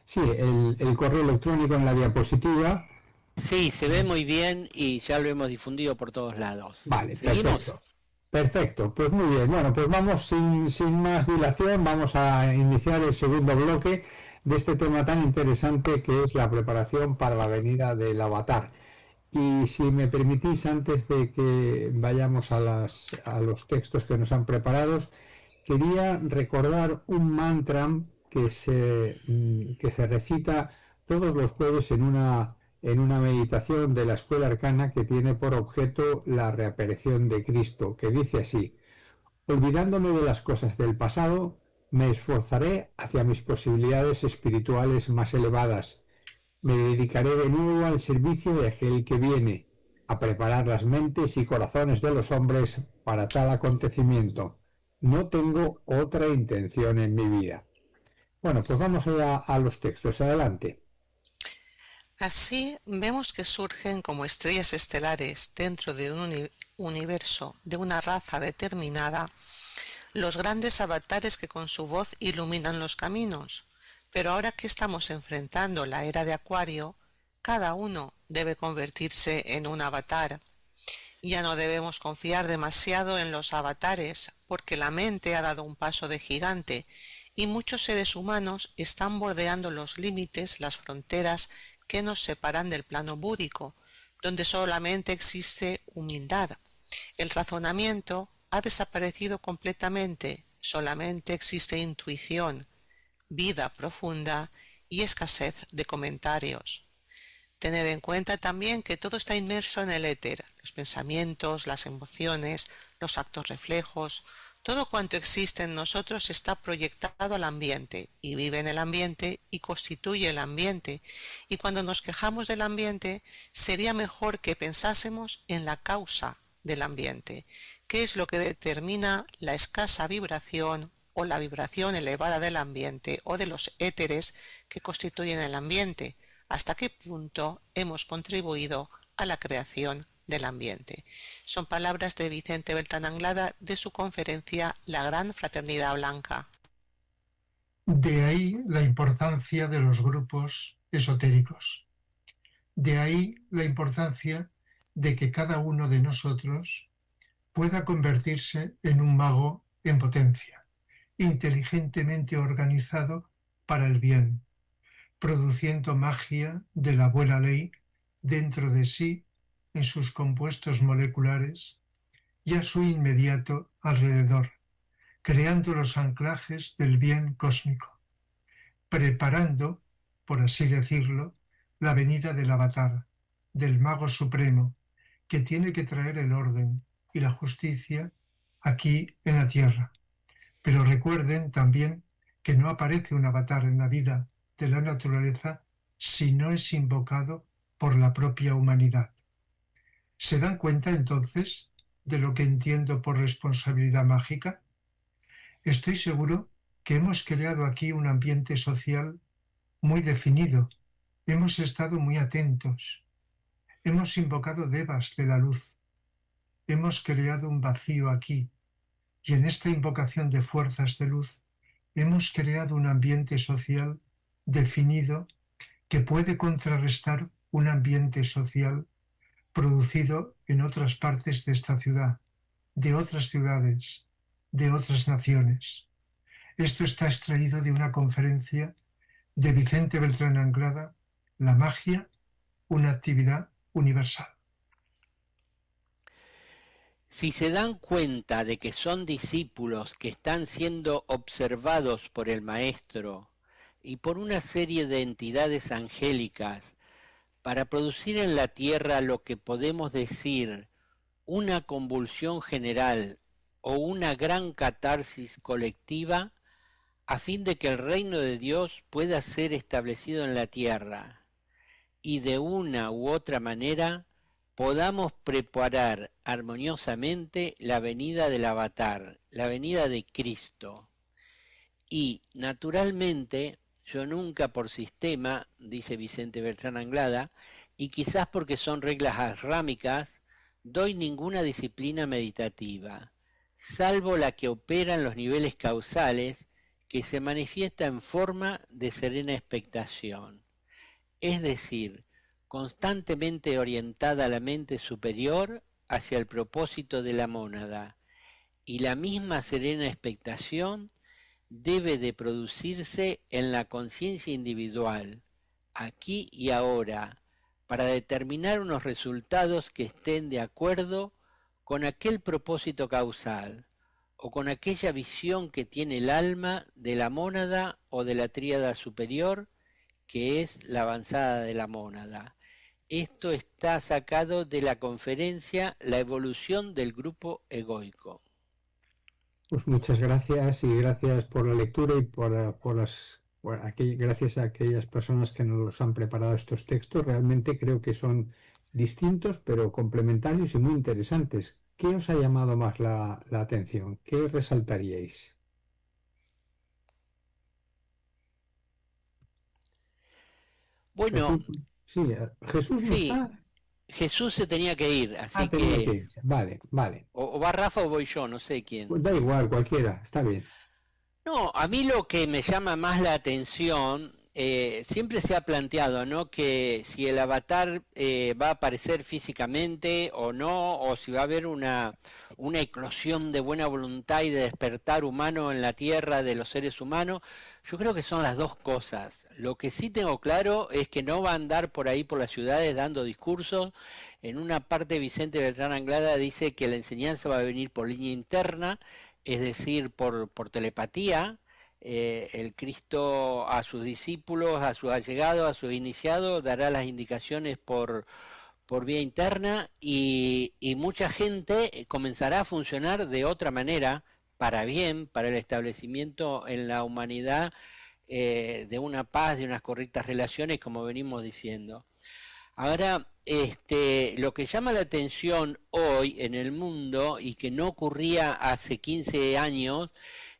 Speaker 3: Sí, el correo electrónico en la diapositiva.
Speaker 2: Sí, se ve muy bien y ya lo hemos difundido por todos lados.
Speaker 3: Vale,
Speaker 2: ¿Seguimos?
Speaker 3: perfecto. Perfecto, pues muy bien. Bueno, pues vamos sin más dilación, vamos a iniciar el segundo bloque de este tema tan interesante que es la preparación para la venida del Avatar. Y si me permitís, antes de que vayamos a los textos que nos han preparados, quería recordar un mantra que se recita todos los jueves en una meditación de la Escuela Arcana que tiene por objeto la reaparición de Cristo, que dice así: olvidándome de las cosas del pasado, me esforzaré hacia mis posibilidades espirituales más elevadas. Me dedicaré de nuevo al servicio de aquel que viene, a preparar las mentes y corazones de los hombres para tal acontecimiento. No tengo otra intención en mi vida. Bueno, pues vamos a los textos. Adelante.
Speaker 6: Así vemos que surgen como estrellas estelares dentro de un universo de una raza determinada los grandes avatares que con su voz iluminan los caminos. Pero ahora que estamos enfrentando la era de Acuario, cada uno debe convertirse en un avatar. Ya no debemos confiar demasiado en los avatares porque la mente ha dado un paso de gigante y muchos seres humanos están bordeando los límites, las fronteras que nos separan del plano búdico, donde solamente existe humildad. El razonamiento ha desaparecido completamente, solamente existe intuición, vida profunda y escasez de comentarios. Tened en cuenta también que todo está inmerso en el éter, los pensamientos, las emociones, los actos reflejos, todo cuanto existe en nosotros está proyectado al ambiente y vive en el ambiente y constituye el ambiente. Y cuando nos quejamos del ambiente, sería mejor que pensásemos en la causa del ambiente, que es lo que determina la escasa vibración o la vibración elevada del ambiente o de los éteres que constituyen el ambiente, hasta qué punto hemos contribuido a la creación del ambiente. Son palabras de Vicente Beltrán Anglada de su conferencia La Gran Fraternidad Blanca.
Speaker 5: De ahí la importancia de los grupos esotéricos. De ahí la importancia de que cada uno de nosotros pueda convertirse en un mago en potencia, inteligentemente organizado para el bien, produciendo magia de la buena ley dentro de sí, en sus compuestos moleculares y a su inmediato alrededor, creando los anclajes del bien cósmico, preparando, por así decirlo, la venida del avatar, del mago supremo, que tiene que traer el orden y la justicia aquí en la tierra. Pero recuerden también que no aparece un avatar en la vida de la naturaleza si no es invocado por la propia humanidad. ¿Se dan cuenta entonces de lo que entiendo por responsabilidad mágica? Estoy seguro que hemos creado aquí un ambiente social muy definido, hemos estado muy atentos, hemos invocado devas de la luz, hemos creado un vacío aquí, y en esta invocación de fuerzas de luz hemos creado un ambiente social definido que puede contrarrestar un ambiente social producido en otras partes de esta ciudad, de otras ciudades, de otras naciones. Esto está extraído de una conferencia de Vicente Beltrán Anglada, La magia, una actividad universal.
Speaker 2: Si se dan cuenta de que son discípulos que están siendo observados por el Maestro y por una serie de entidades angélicas para producir en la tierra lo que podemos decir una convulsión general o una gran catarsis colectiva, a fin de que el reino de Dios pueda ser establecido en la tierra y de una u otra manera podamos preparar armoniosamente la venida del Avatar, la venida de Cristo. Y, naturalmente, yo nunca por sistema, dice Vicente Beltrán Anglada, y quizás porque son reglas asrámicas, doy ninguna disciplina meditativa, salvo la que opera en los niveles causales, que se manifiesta en forma de serena expectación, es decir, constantemente orientada a la mente superior hacia el propósito de la mónada, y la misma serena expectación debe de producirse en la conciencia individual, aquí y ahora, para determinar unos resultados que estén de acuerdo con aquel propósito causal, o con aquella visión que tiene el alma de la mónada o de la tríada superior, que es la avanzada de la mónada. Esto está sacado de la conferencia La evolución del grupo egoico.
Speaker 3: Pues muchas gracias y gracias por la lectura y gracias a aquellas personas que nos han preparado estos textos. Realmente creo que son distintos pero complementarios y muy interesantes. ¿Qué os ha llamado más la atención? ¿Qué resaltaríais?
Speaker 2: Bueno,
Speaker 3: Jesús no está.
Speaker 2: Jesús se tenía que ir, así
Speaker 3: tenía
Speaker 2: que...
Speaker 3: que irse. Vale.
Speaker 2: O va Rafa o voy yo, no sé quién.
Speaker 3: Pues da igual, cualquiera, está bien.
Speaker 2: No, a mí lo que me llama más la atención, siempre se ha planteado, ¿no?, que si el avatar va a aparecer físicamente o no, o si va a haber una eclosión de buena voluntad y de despertar humano en la tierra de los seres humanos. Yo creo que son las dos cosas. Lo que sí tengo claro es que no va a andar por ahí por las ciudades dando discursos. En una parte Vicente Beltrán Anglada dice que la enseñanza va a venir por línea interna, es decir, por telepatía. El Cristo a sus discípulos, a sus allegados, a sus iniciados, dará las indicaciones por vía interna y mucha gente comenzará a funcionar de otra manera, para bien, para el establecimiento en la humanidad de una paz, de unas correctas relaciones, como venimos diciendo. Ahora, lo que llama la atención hoy en el mundo y que no ocurría hace 15 años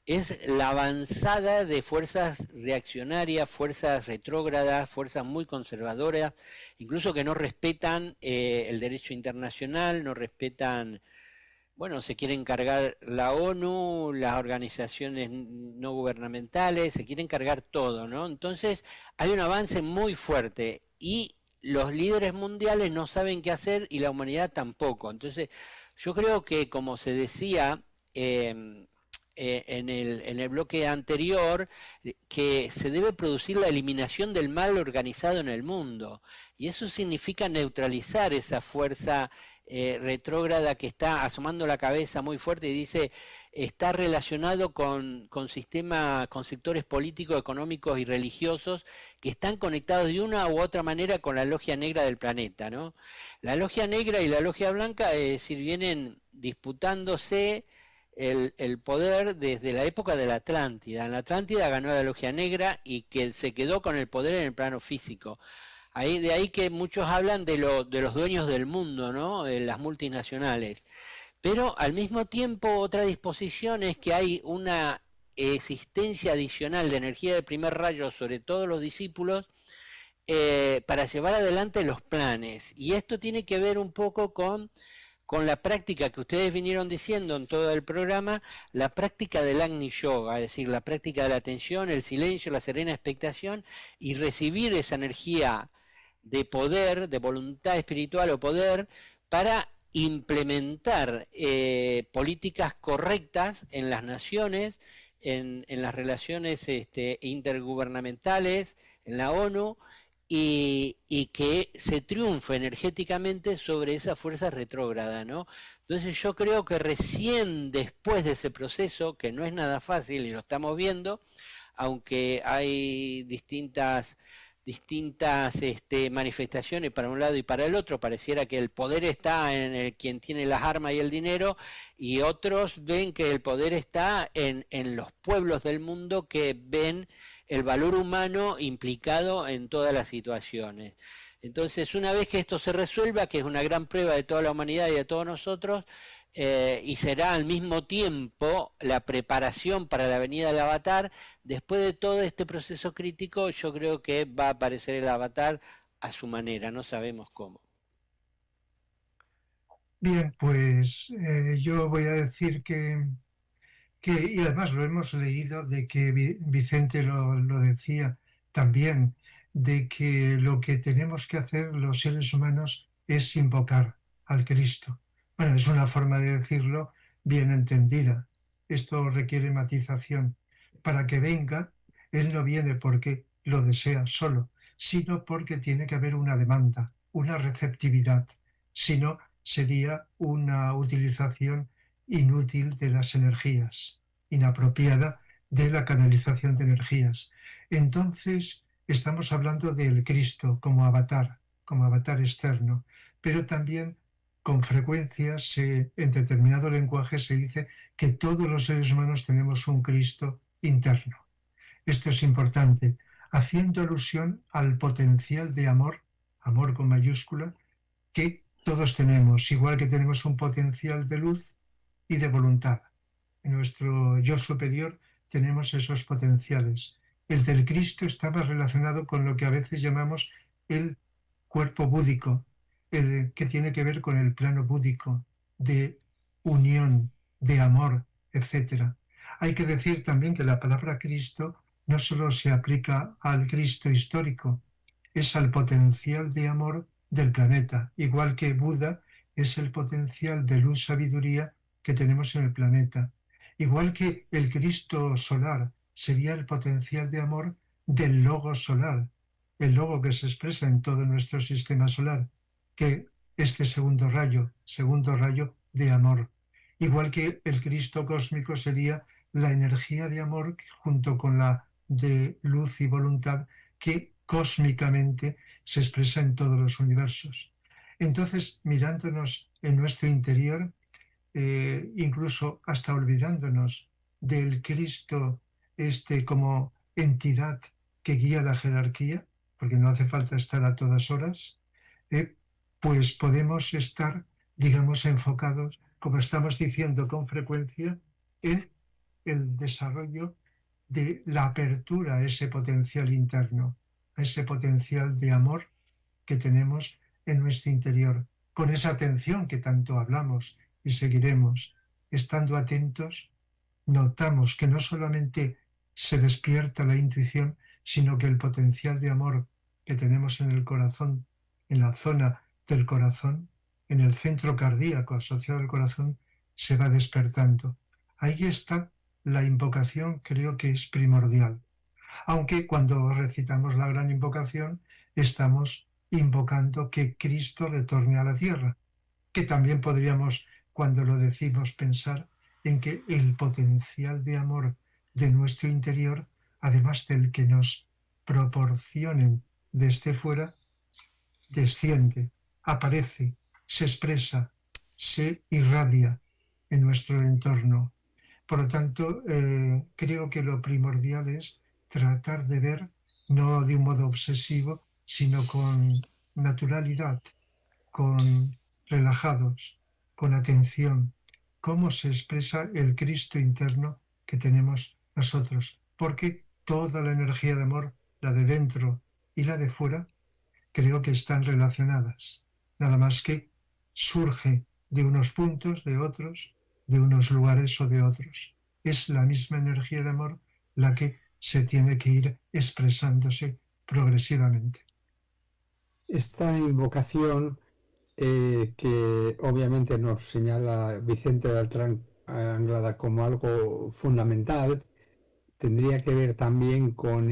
Speaker 2: es la avanzada de fuerzas reaccionarias, fuerzas retrógradas, fuerzas muy conservadoras, incluso que no respetan el derecho internacional, no respetan, bueno, se quieren cargar la ONU, las organizaciones no gubernamentales, se quieren cargar todo, ¿no? Entonces hay un avance muy fuerte y los líderes mundiales no saben qué hacer y la humanidad tampoco. Entonces yo creo que, como se decía en el bloque anterior, que se debe producir la eliminación del mal organizado en el mundo, y eso significa neutralizar esa fuerza retrógrada que está asomando la cabeza muy fuerte y dice está relacionado con sectores políticos, económicos y religiosos que están conectados de una u otra manera con la logia negra del planeta, ¿no? La logia negra y la logia blanca, es decir, vienen disputándose el poder desde la época de la Atlántida. En la Atlántida ganó la logia negra y que se quedó con el poder en el plano físico. De ahí que muchos hablan de los dueños del mundo, ¿no? Las multinacionales. Pero al mismo tiempo otra disposición es que hay una existencia adicional de energía de primer rayo sobre todos los discípulos para llevar adelante los planes. Y esto tiene que ver un poco con la práctica que ustedes vinieron diciendo en todo el programa, la práctica del Agni Yoga, es decir, la práctica de la atención, el silencio, la serena expectación y recibir esa energía de poder, de voluntad espiritual o poder, para implementar políticas correctas en las naciones, en las relaciones intergubernamentales, en la ONU, y que se triunfe energéticamente sobre esa fuerza retrógrada, ¿no? Entonces yo creo que recién después de ese proceso, que no es nada fácil y lo estamos viendo, aunque hay distintas manifestaciones para un lado y para el otro, pareciera que el poder está en quien tiene las armas y el dinero, y otros ven que el poder está en los pueblos del mundo que ven el valor humano implicado en todas las situaciones. Entonces, una vez que esto se resuelva, que es una gran prueba de toda la humanidad y de todos nosotros, y será al mismo tiempo la preparación para la venida del avatar, después de todo este proceso crítico, yo creo que va a aparecer el avatar a su manera, no sabemos cómo.
Speaker 5: Bien, pues yo voy a decir y además lo hemos leído, de que Vicente lo decía también, de que lo que tenemos que hacer los seres humanos es invocar al Cristo. Bueno, es una forma de decirlo bien entendida. Esto requiere matización. Para que venga, Él no viene porque lo desea solo, sino porque tiene que haber una demanda, una receptividad. Si no, sería una utilización inútil de las energías, inapropiada de la canalización de energías. Entonces, estamos hablando del Cristo como avatar externo, pero también con frecuencia en determinado lenguaje se dice que todos los seres humanos tenemos un Cristo interno. Esto es importante, haciendo alusión al potencial de amor con mayúscula, que todos tenemos, igual que tenemos un potencial de luz y de voluntad. En nuestro yo superior tenemos esos potenciales. El del Cristo está más relacionado con lo que a veces llamamos el cuerpo búdico, el que tiene que ver con el plano búdico de unión, de amor, etc. Hay que decir también que la palabra Cristo no solo se aplica al Cristo histórico, es al potencial de amor del planeta, igual que Buda es el potencial de luz, sabiduría que tenemos en el planeta. Igual que el Cristo solar sería el potencial de amor del logo solar, el logo que se expresa en todo nuestro sistema solar, que este segundo rayo de amor. Igual que el Cristo cósmico sería la energía de amor junto con la de luz y voluntad que cósmicamente se expresa en todos los universos. Entonces, mirándonos en nuestro interior, incluso hasta olvidándonos del Cristo como entidad que guía la jerarquía, porque no hace falta estar a todas horas, pues podemos estar, digamos, enfocados, como estamos diciendo con frecuencia, en el desarrollo de la apertura a ese potencial interno, a ese potencial de amor que tenemos en nuestro interior, con esa atención que tanto hablamos y seguiremos. Estando atentos, notamos que no solamente se despierta la intuición, sino que el potencial de amor que tenemos en el corazón, en la zona del corazón, en el centro cardíaco asociado al corazón, se va despertando. Ahí está la invocación, creo que es primordial. Aunque cuando recitamos la gran invocación, estamos invocando que Cristo retorne a la tierra, que también podríamos, cuando lo decimos, pensar en que el potencial de amor de nuestro interior, además del que nos proporcionen desde fuera, desciende, aparece, se expresa, se irradia en nuestro entorno. Por lo tanto, creo que lo primordial es tratar de ver, no de un modo obsesivo, sino con naturalidad, con relajados, con atención, cómo se expresa el Cristo interno que tenemos nosotros. Porque toda la energía de amor, la de dentro y la de fuera, creo que están relacionadas, nada más que surge de unos puntos, de otros, de unos lugares o de otros. Es la misma energía de amor la que se tiene que ir expresándose progresivamente.
Speaker 3: Esta invocación que obviamente nos señala Vicente Beltrán Anglada como algo fundamental, tendría que ver también con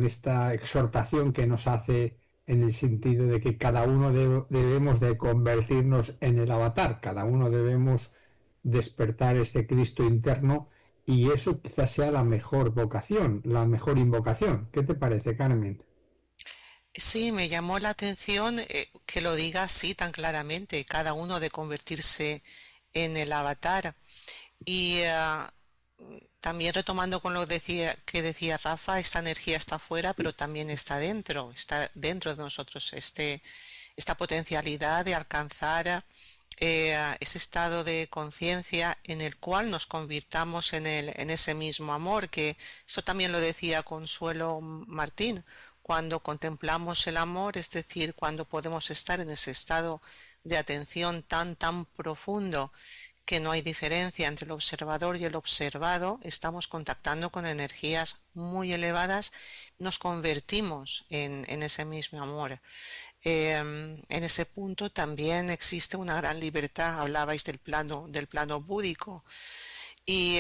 Speaker 3: esta exhortación que nos hace en el sentido de que cada uno debemos de convertirnos en el avatar, cada uno debemos despertar ese Cristo interno y eso quizás sea la mejor vocación, la mejor invocación. ¿Qué te parece, Carmen?
Speaker 6: Sí, me llamó la atención que lo diga así tan claramente, cada uno de convertirse en el avatar. Y también retomando con lo que decía Rafa, esta energía está afuera, pero también está dentro de nosotros, esta potencialidad de alcanzar ese estado de conciencia en el cual nos convirtamos en ese mismo amor, que eso también lo decía Consuelo Martín, cuando contemplamos el amor, es decir, cuando podemos estar en ese estado de atención tan profundo que no hay diferencia entre el observador y el observado, estamos contactando con energías muy elevadas, nos convertimos en ese mismo amor. En ese punto también existe una gran libertad, hablabais del plano búdico, y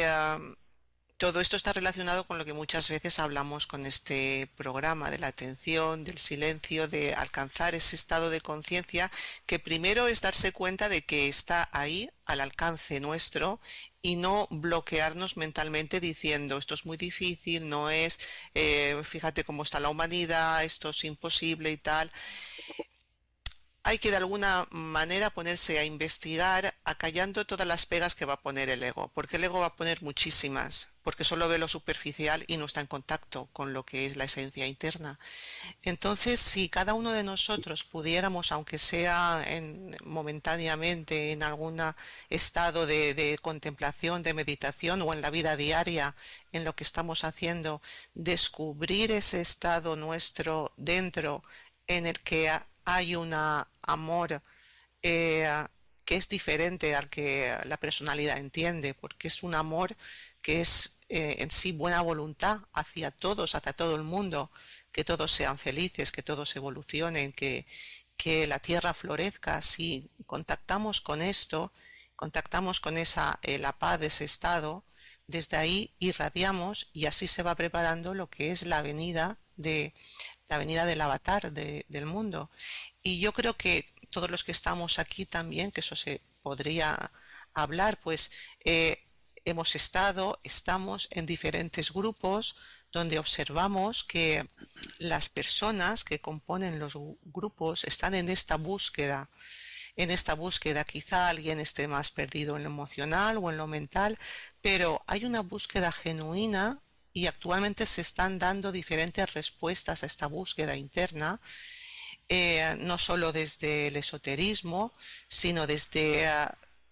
Speaker 6: todo esto está relacionado con lo que muchas veces hablamos con este programa, de la atención, del silencio, de alcanzar ese estado de conciencia, que primero es darse cuenta de que está ahí, al alcance nuestro, y no bloquearnos mentalmente diciendo esto es muy difícil, no es, fíjate cómo está la humanidad, esto es imposible y tal. Hay que de alguna manera ponerse a investigar, acallando todas las pegas que va a poner el ego, porque el ego va a poner muchísimas, porque solo ve lo superficial y no está en contacto con lo que es la esencia interna. Entonces, si cada uno de nosotros pudiéramos, aunque sea momentáneamente en algún estado de contemplación, de meditación o en la vida diaria, en lo que estamos haciendo, descubrir ese estado nuestro dentro en el que hay un amor que es diferente al que la personalidad entiende, porque es un amor que es en sí buena voluntad hacia todos, hacia todo el mundo, que todos sean felices, que todos evolucionen, que la tierra florezca. Si contactamos con esto, contactamos con la paz de ese estado, desde ahí irradiamos y así se va preparando lo que es la venida del avatar del mundo. Y yo creo que todos los que estamos aquí también, que eso se podría hablar, pues estamos en diferentes grupos donde observamos que las personas que componen los grupos están en esta búsqueda. En esta búsqueda quizá alguien esté más perdido en lo emocional o en lo mental, pero hay una búsqueda genuina y actualmente se están dando diferentes respuestas a esta búsqueda interna, no solo desde el esoterismo, sino desde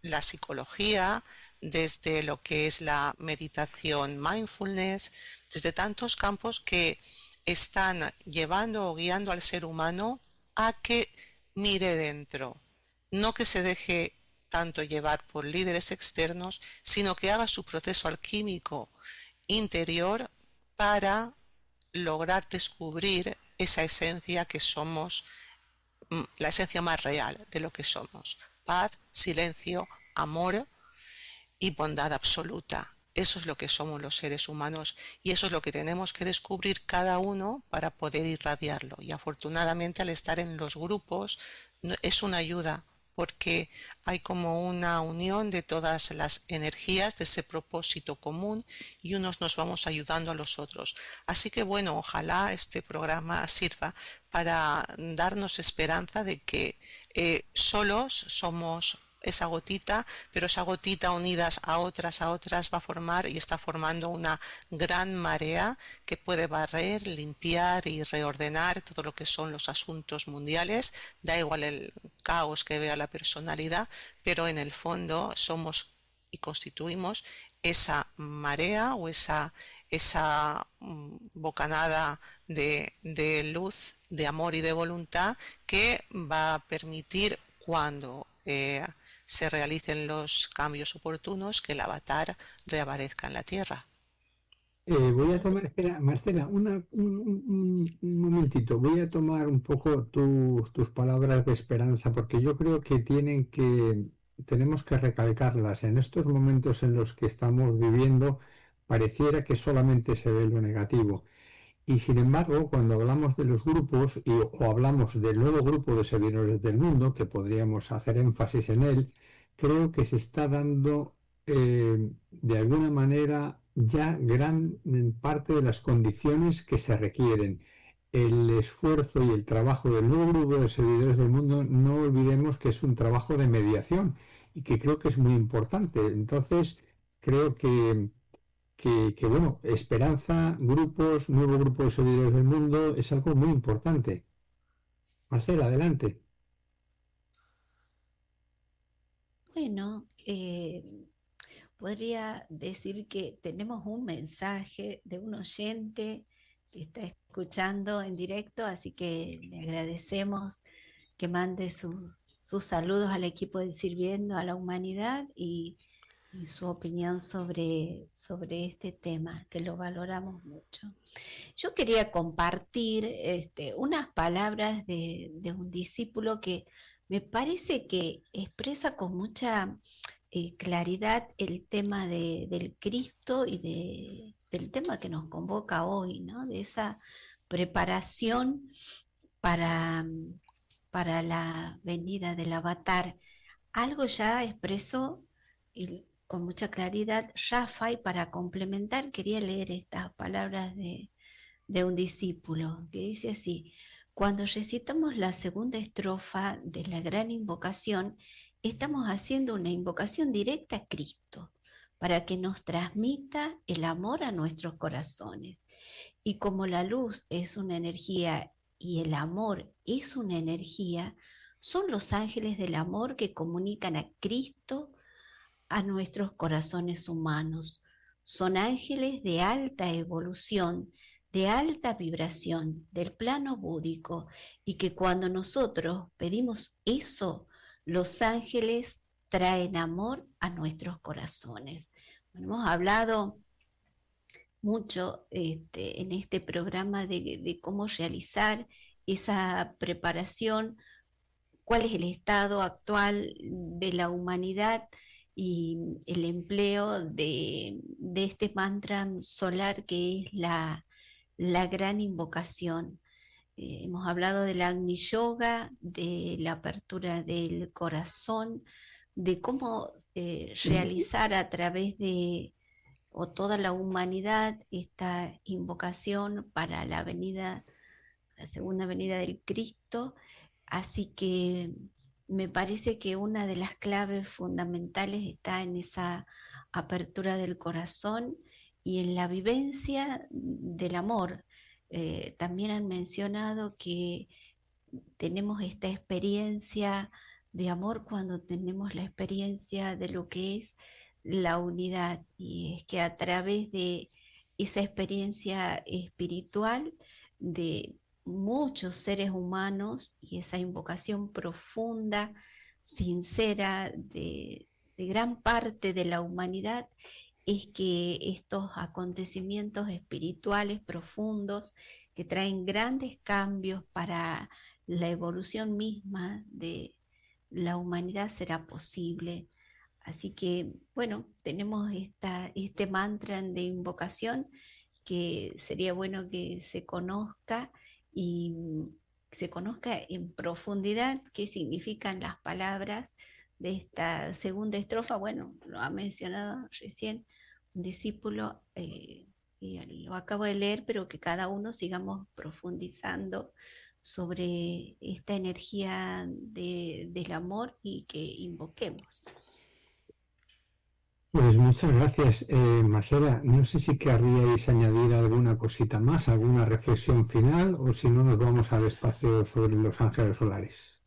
Speaker 6: la psicología, desde lo que es la meditación mindfulness, desde tantos campos que están llevando o guiando al ser humano a que mire dentro, no que se deje tanto llevar por líderes externos, sino que haga su proceso alquímico interior para lograr descubrir esa esencia que somos, la esencia más real de lo que somos: paz, silencio, amor y bondad absoluta. Eso es lo que somos los seres humanos y eso es lo que tenemos que descubrir cada uno para poder irradiarlo. Y afortunadamente, al estar en los grupos es una ayuda, porque hay como una unión de todas las energías de ese propósito común y unos nos vamos ayudando a los otros. Así que bueno, ojalá este programa sirva para darnos esperanza de que solos somos esa gotita, pero esa gotita unidas a otras va a formar y está formando una gran marea que puede barrer, limpiar y reordenar todo lo que son los asuntos mundiales. Da igual el caos que vea la personalidad, pero en el fondo somos y constituimos esa marea o esa bocanada de luz, de amor y de voluntad que va a permitir, cuando se realicen los cambios oportunos, que el avatar reaparezca en la Tierra.
Speaker 3: Voy a tomar, espera, Marcela, un momentito, voy a tomar un poco tus palabras de esperanza, porque yo creo que tenemos que recalcarlas. En estos momentos en los que estamos viviendo, pareciera que solamente se ve lo negativo. Y sin embargo, cuando hablamos de los grupos o hablamos del nuevo grupo de servidores del mundo, que podríamos hacer énfasis en él, creo que se está dando de alguna manera ya gran parte de las condiciones que se requieren. El esfuerzo y el trabajo del nuevo grupo de servidores del mundo, no olvidemos que es un trabajo de mediación y que creo que es muy importante. Entonces, creo que bueno, esperanza, grupos, nuevo grupo de servidores del mundo es algo muy importante. Marcela, adelante.
Speaker 7: Bueno, podría decir que tenemos un mensaje de un oyente que está escuchando en directo, así que le agradecemos que mande sus saludos al equipo de Sirviendo a la Humanidad y su opinión sobre este tema, que lo valoramos mucho. Yo quería compartir unas palabras de un discípulo que me parece que expresa con mucha claridad el tema del Cristo y del tema que nos convoca hoy, ¿no? De esa preparación para la venida del avatar. Algo ya expresó con mucha claridad Rafa, y para complementar quería leer estas palabras de un discípulo que dice así: cuando recitamos la segunda estrofa de la gran invocación, estamos haciendo una invocación directa a Cristo para que nos transmita el amor a nuestros corazones. Y como la luz es una energía y el amor es una energía, son los ángeles del amor que comunican a Cristo a nuestros corazones humanos. Son ángeles de alta evolución, de alta vibración, del plano búdico, y que cuando nosotros pedimos eso, los ángeles traen amor a nuestros corazones. Bueno, hemos hablado mucho en este programa de cómo realizar esa preparación, cuál es el estado actual de la humanidad y el empleo de este mantra solar que es la gran invocación. Hemos hablado del Agni Yoga, de la apertura del corazón, de cómo realizar a través de toda la humanidad esta invocación para la segunda venida del Cristo. Así que me parece que una de las claves fundamentales está en esa apertura del corazón y en la vivencia del amor. También han mencionado que tenemos esta experiencia de amor cuando tenemos la experiencia de lo que es la unidad, y es que a través de esa experiencia espiritual de muchos seres humanos y esa invocación profunda, sincera de gran parte de la humanidad, es que estos acontecimientos espirituales profundos que traen grandes cambios para la evolución misma de la humanidad será posible. Así que, bueno, tenemos este mantra de invocación que sería bueno que se conozca y se conozca en profundidad qué significan las palabras de esta segunda estrofa. Bueno, lo ha mencionado recién un discípulo, y lo acabo de leer, pero que cada uno sigamos profundizando sobre esta energía del amor y que invoquemos.
Speaker 3: Pues muchas gracias, Marcela. No sé si querríais añadir alguna cosita más, alguna reflexión final, o si no nos vamos al espacio sobre los ángeles solares.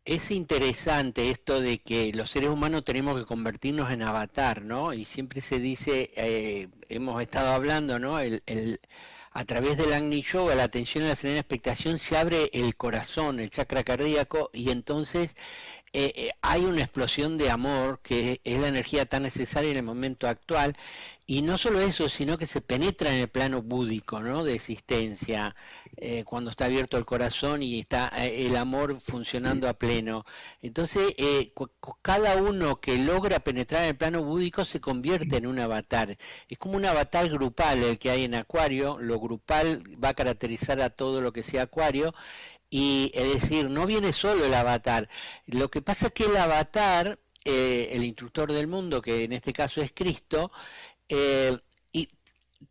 Speaker 2: es interesante esto de que los seres humanos tenemos que convertirnos en avatar, ¿no? Y siempre se dice, hemos estado hablando, ¿no? A través del Agni Yoga, la atención y la serena expectación, se abre el corazón, el chakra cardíaco, y entonces hay una explosión de amor, que es la energía tan necesaria en el momento actual, y no solo eso, sino que se penetra en el plano búdico, ¿no? De existencia, cuando está abierto el corazón y está el amor funcionando a pleno. Entonces, cada uno que logra penetrar en el plano búdico se convierte en un avatar. Es como un avatar grupal el que hay en Acuario. Lo grupal va a caracterizar a todo lo que sea Acuario. Y es decir, no viene solo el avatar. Lo que pasa es que el avatar, el instructor del mundo, que en este caso es Cristo, y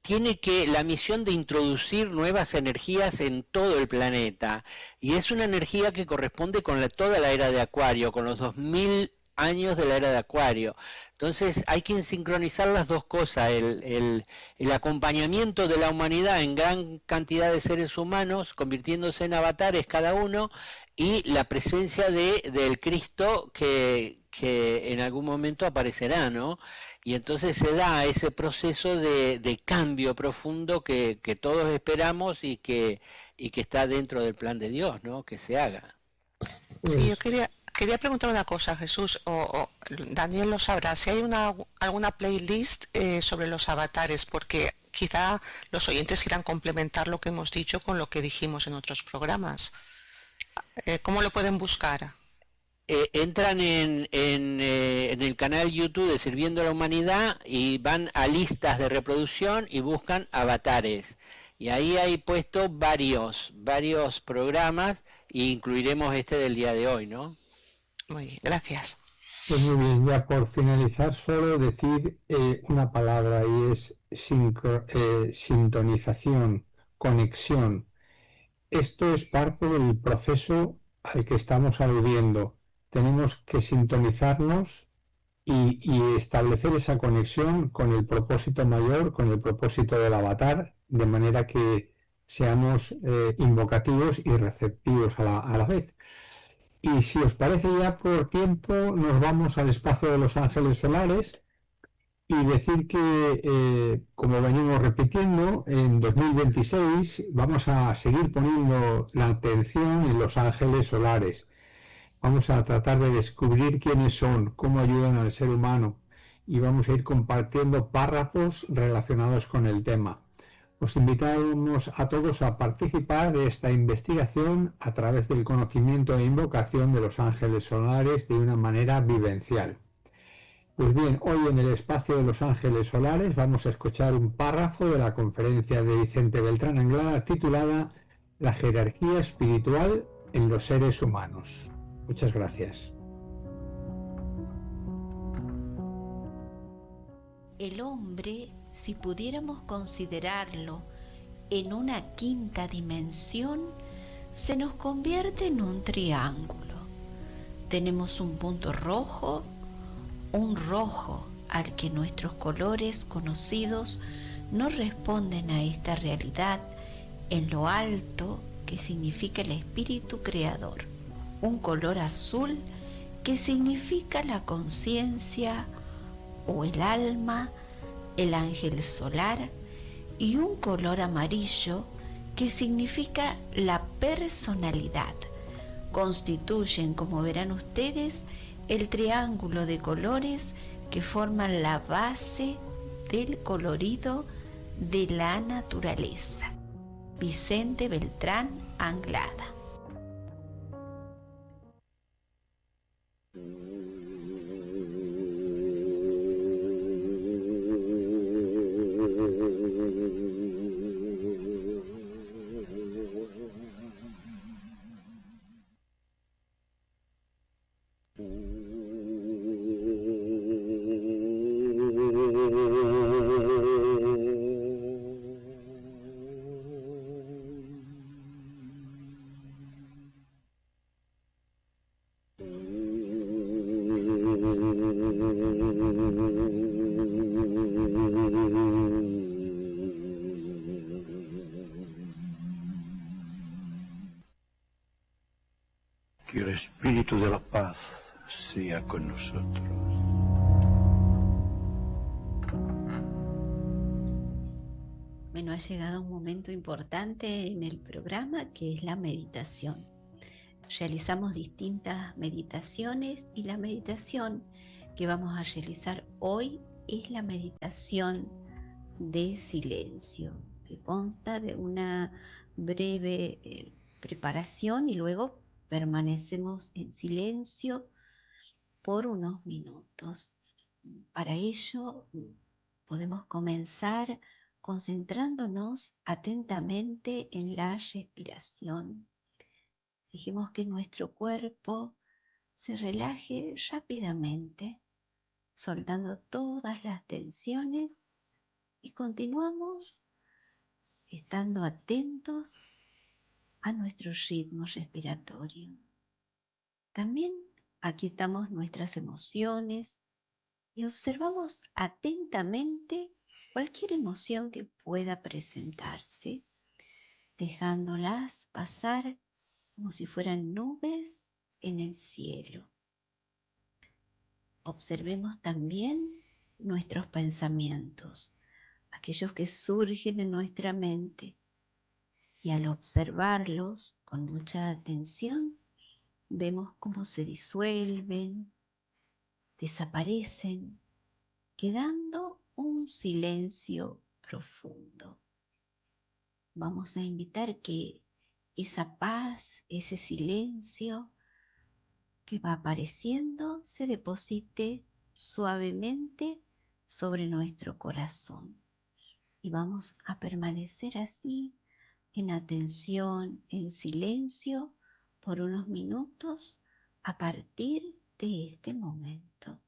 Speaker 2: tiene la misión de introducir nuevas energías en todo el planeta, y es una energía que corresponde con toda la era de Acuario, con los 2000 años de la era de Acuario. Entonces hay que sincronizar las dos cosas, el acompañamiento de la humanidad en gran cantidad de seres humanos, convirtiéndose en avatares cada uno, y la presencia del Cristo que en algún momento aparecerá, ¿no? Y entonces se da ese proceso de cambio profundo que todos esperamos y que está dentro del plan de Dios, ¿no? Que se haga.
Speaker 6: Sí, yo quería preguntar una cosa, Jesús, o Daniel lo sabrá, si hay alguna playlist sobre los avatares, porque quizá los oyentes irán a complementar lo que hemos dicho con lo que dijimos en otros programas. ¿Cómo lo pueden buscar?
Speaker 2: Entran en el canal YouTube de Sirviendo a la Humanidad y van a listas de reproducción y buscan avatares. Y ahí hay puesto varios programas, e incluiremos este del día de hoy, ¿no?
Speaker 6: Muy bien, gracias.
Speaker 3: Pues muy bien, ya por finalizar, solo decir una palabra, y es sintonización, conexión. Esto es parte del proceso al que estamos aludiendo. Tenemos que sintonizarnos y establecer esa conexión con el propósito mayor, con el propósito del avatar, de manera que seamos invocativos y receptivos a la vez. Y si os parece, ya por tiempo nos vamos al espacio de los ángeles solares y decir que, como venimos repitiendo, en 2026 vamos a seguir poniendo la atención en los ángeles solares. Vamos a tratar de descubrir quiénes son, cómo ayudan al ser humano, y vamos a ir compartiendo párrafos relacionados con el tema. Os invitamos a todos a participar de esta investigación a través del conocimiento e invocación de los ángeles solares de una manera vivencial. Pues bien, hoy en el espacio de los ángeles solares vamos a escuchar un párrafo de la conferencia de Vicente Beltrán Anglada titulada La jerarquía espiritual en los seres humanos. Muchas gracias.
Speaker 7: El hombre, si pudiéramos considerarlo en una quinta dimensión, se nos convierte en un triángulo. Tenemos un punto rojo, un rojo al que nuestros colores conocidos no responden a esta realidad en lo alto, que significa el espíritu creador. Un color azul que significa la conciencia o el alma, el ángel solar, y un color amarillo que significa la personalidad. Constituyen, como verán ustedes, el triángulo de colores que forman la base del colorido de la naturaleza. Vicente Beltrán Anglada.
Speaker 8: Que el espíritu Espíritu de la paz sea con nosotros.
Speaker 7: Bueno, ha llegado un momento importante en el programa que es la meditación. Realizamos distintas meditaciones y la meditación que vamos a realizar hoy es la meditación de silencio, que consta de una breve preparación y luego permanecemos en silencio por unos minutos. Para ello podemos comenzar concentrándonos atentamente en la respiración. Dejemos que nuestro cuerpo se relaje rápidamente, soltando todas las tensiones y continuamos estando atentos a nuestro ritmo respiratorio. También aquietamos nuestras emociones y observamos atentamente cualquier emoción que pueda presentarse, dejándolas pasar como si fueran nubes en el cielo. Observemos también nuestros pensamientos, aquellos que surgen en nuestra mente, y al observarlos con mucha atención, vemos cómo se disuelven, desaparecen, quedando un silencio profundo. Vamos a invitar que esa paz, ese silencio que va apareciendo se deposite suavemente sobre nuestro corazón. Y vamos a permanecer así en atención, en silencio, por unos minutos a partir de este momento.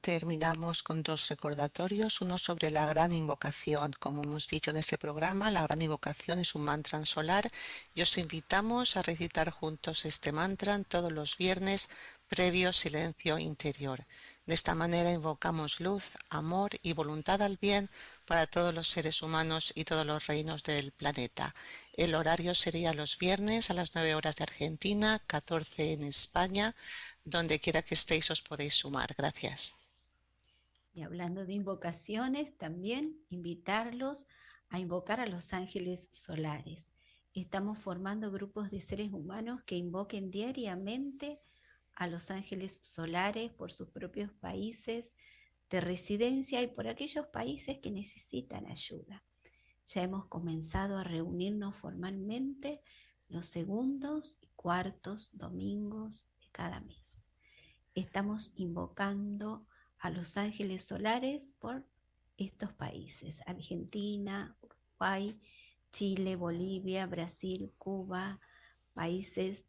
Speaker 6: terminamos con dos recordatorios, uno sobre la gran invocación. Como hemos dicho en este programa, la gran invocación es un mantra solar y os invitamos a recitar juntos este mantra todos los viernes previo silencio interior. De esta manera invocamos luz, amor y voluntad al bien para todos los seres humanos y todos los reinos del planeta. El horario sería los viernes a las 9 horas de Argentina, 14 en España. Donde quiera que estéis os podéis sumar. Gracias.
Speaker 7: Y hablando de invocaciones, también invitarlos a invocar a los ángeles solares. Estamos formando grupos de seres humanos que invoquen diariamente a los ángeles solares por sus propios países de residencia y por aquellos países que necesitan ayuda. Ya hemos comenzado a reunirnos formalmente los segundos y cuartos domingos de cada mes. Estamos invocando a los ángeles solares por estos países: Argentina, Uruguay, Chile, Bolivia, Brasil, Cuba, países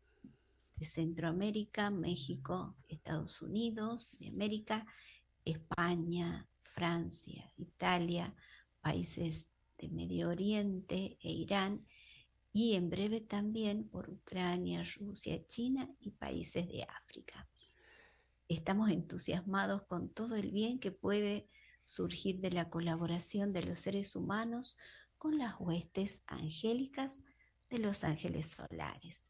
Speaker 7: de Centroamérica, México, Estados Unidos de América, España, Francia, Italia, países de Medio Oriente e Irán, y en breve también por Ucrania, Rusia, China y países de África. Estamos entusiasmados con todo el bien que puede surgir de la colaboración de los seres humanos con las huestes angélicas de los ángeles solares.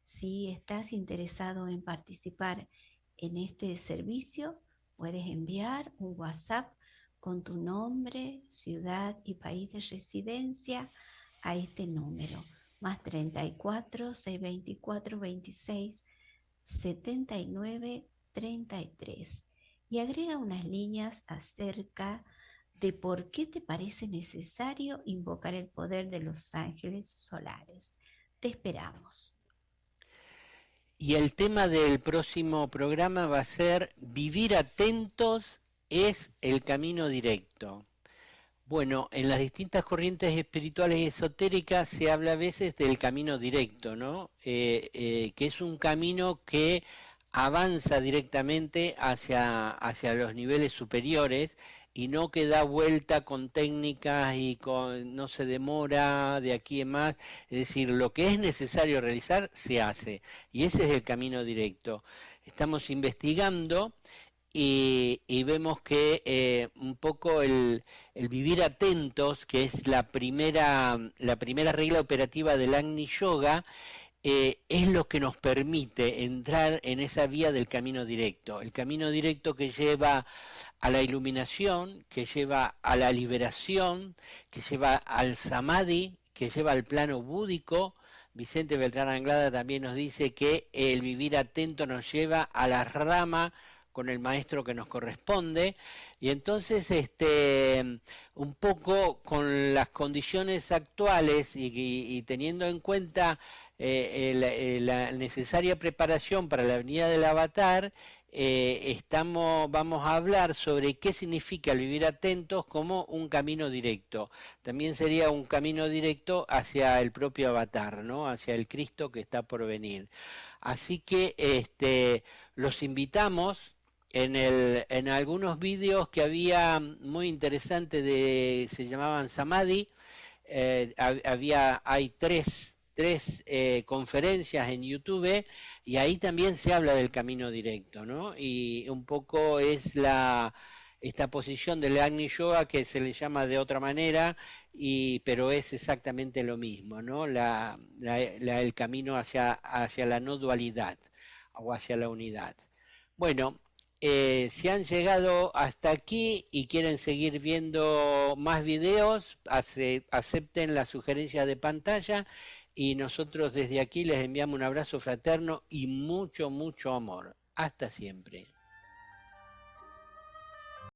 Speaker 7: Si estás interesado en participar en este servicio, puedes enviar un WhatsApp con tu nombre, ciudad y país de residencia a este número, más 34 624 26 79 33, y agrega unas líneas acerca de por qué te parece necesario invocar el poder de los ángeles solares. Te esperamos.
Speaker 2: Y el tema del próximo programa va a ser Vivir atentos es el camino directo. Bueno, en las distintas corrientes espirituales y esotéricas se habla a veces del camino directo, ¿no? Que es un camino que avanza directamente hacia los niveles superiores y no que da vuelta con técnicas y no se demora de aquí en más. Es decir, lo que es necesario realizar se hace, y ese es el camino directo. Estamos investigando y vemos que un poco el vivir atentos, que es la primera regla operativa del Agni Yoga, es lo que nos permite entrar en esa vía del camino directo. El camino directo que lleva a la iluminación, que lleva a la liberación, que lleva al samadhi, que lleva al plano búdico. Vicente Beltrán Anglada también nos dice que el vivir atento nos lleva a la rama con el maestro que nos corresponde, y entonces un poco con las condiciones actuales y teniendo en cuenta la necesaria preparación para la venida del avatar, vamos a hablar sobre qué significa el vivir atentos como un camino directo. También sería un camino directo hacia el propio avatar, ¿no? Hacia el Cristo que está por venir. Así que los invitamos. En algunos vídeos que había muy interesantes se llamaban Samadhi, hay tres conferencias en YouTube, y ahí también se habla del camino directo, ¿no? Y un poco es esta posición del Agni Yoga, que se le llama de otra manera, pero es exactamente lo mismo, ¿no? El camino hacia la no dualidad o hacia la unidad. Bueno, si han llegado hasta aquí y quieren seguir viendo más videos, acepten la sugerencia de pantalla, y nosotros desde aquí les enviamos un abrazo fraterno y mucho, mucho amor. Hasta siempre.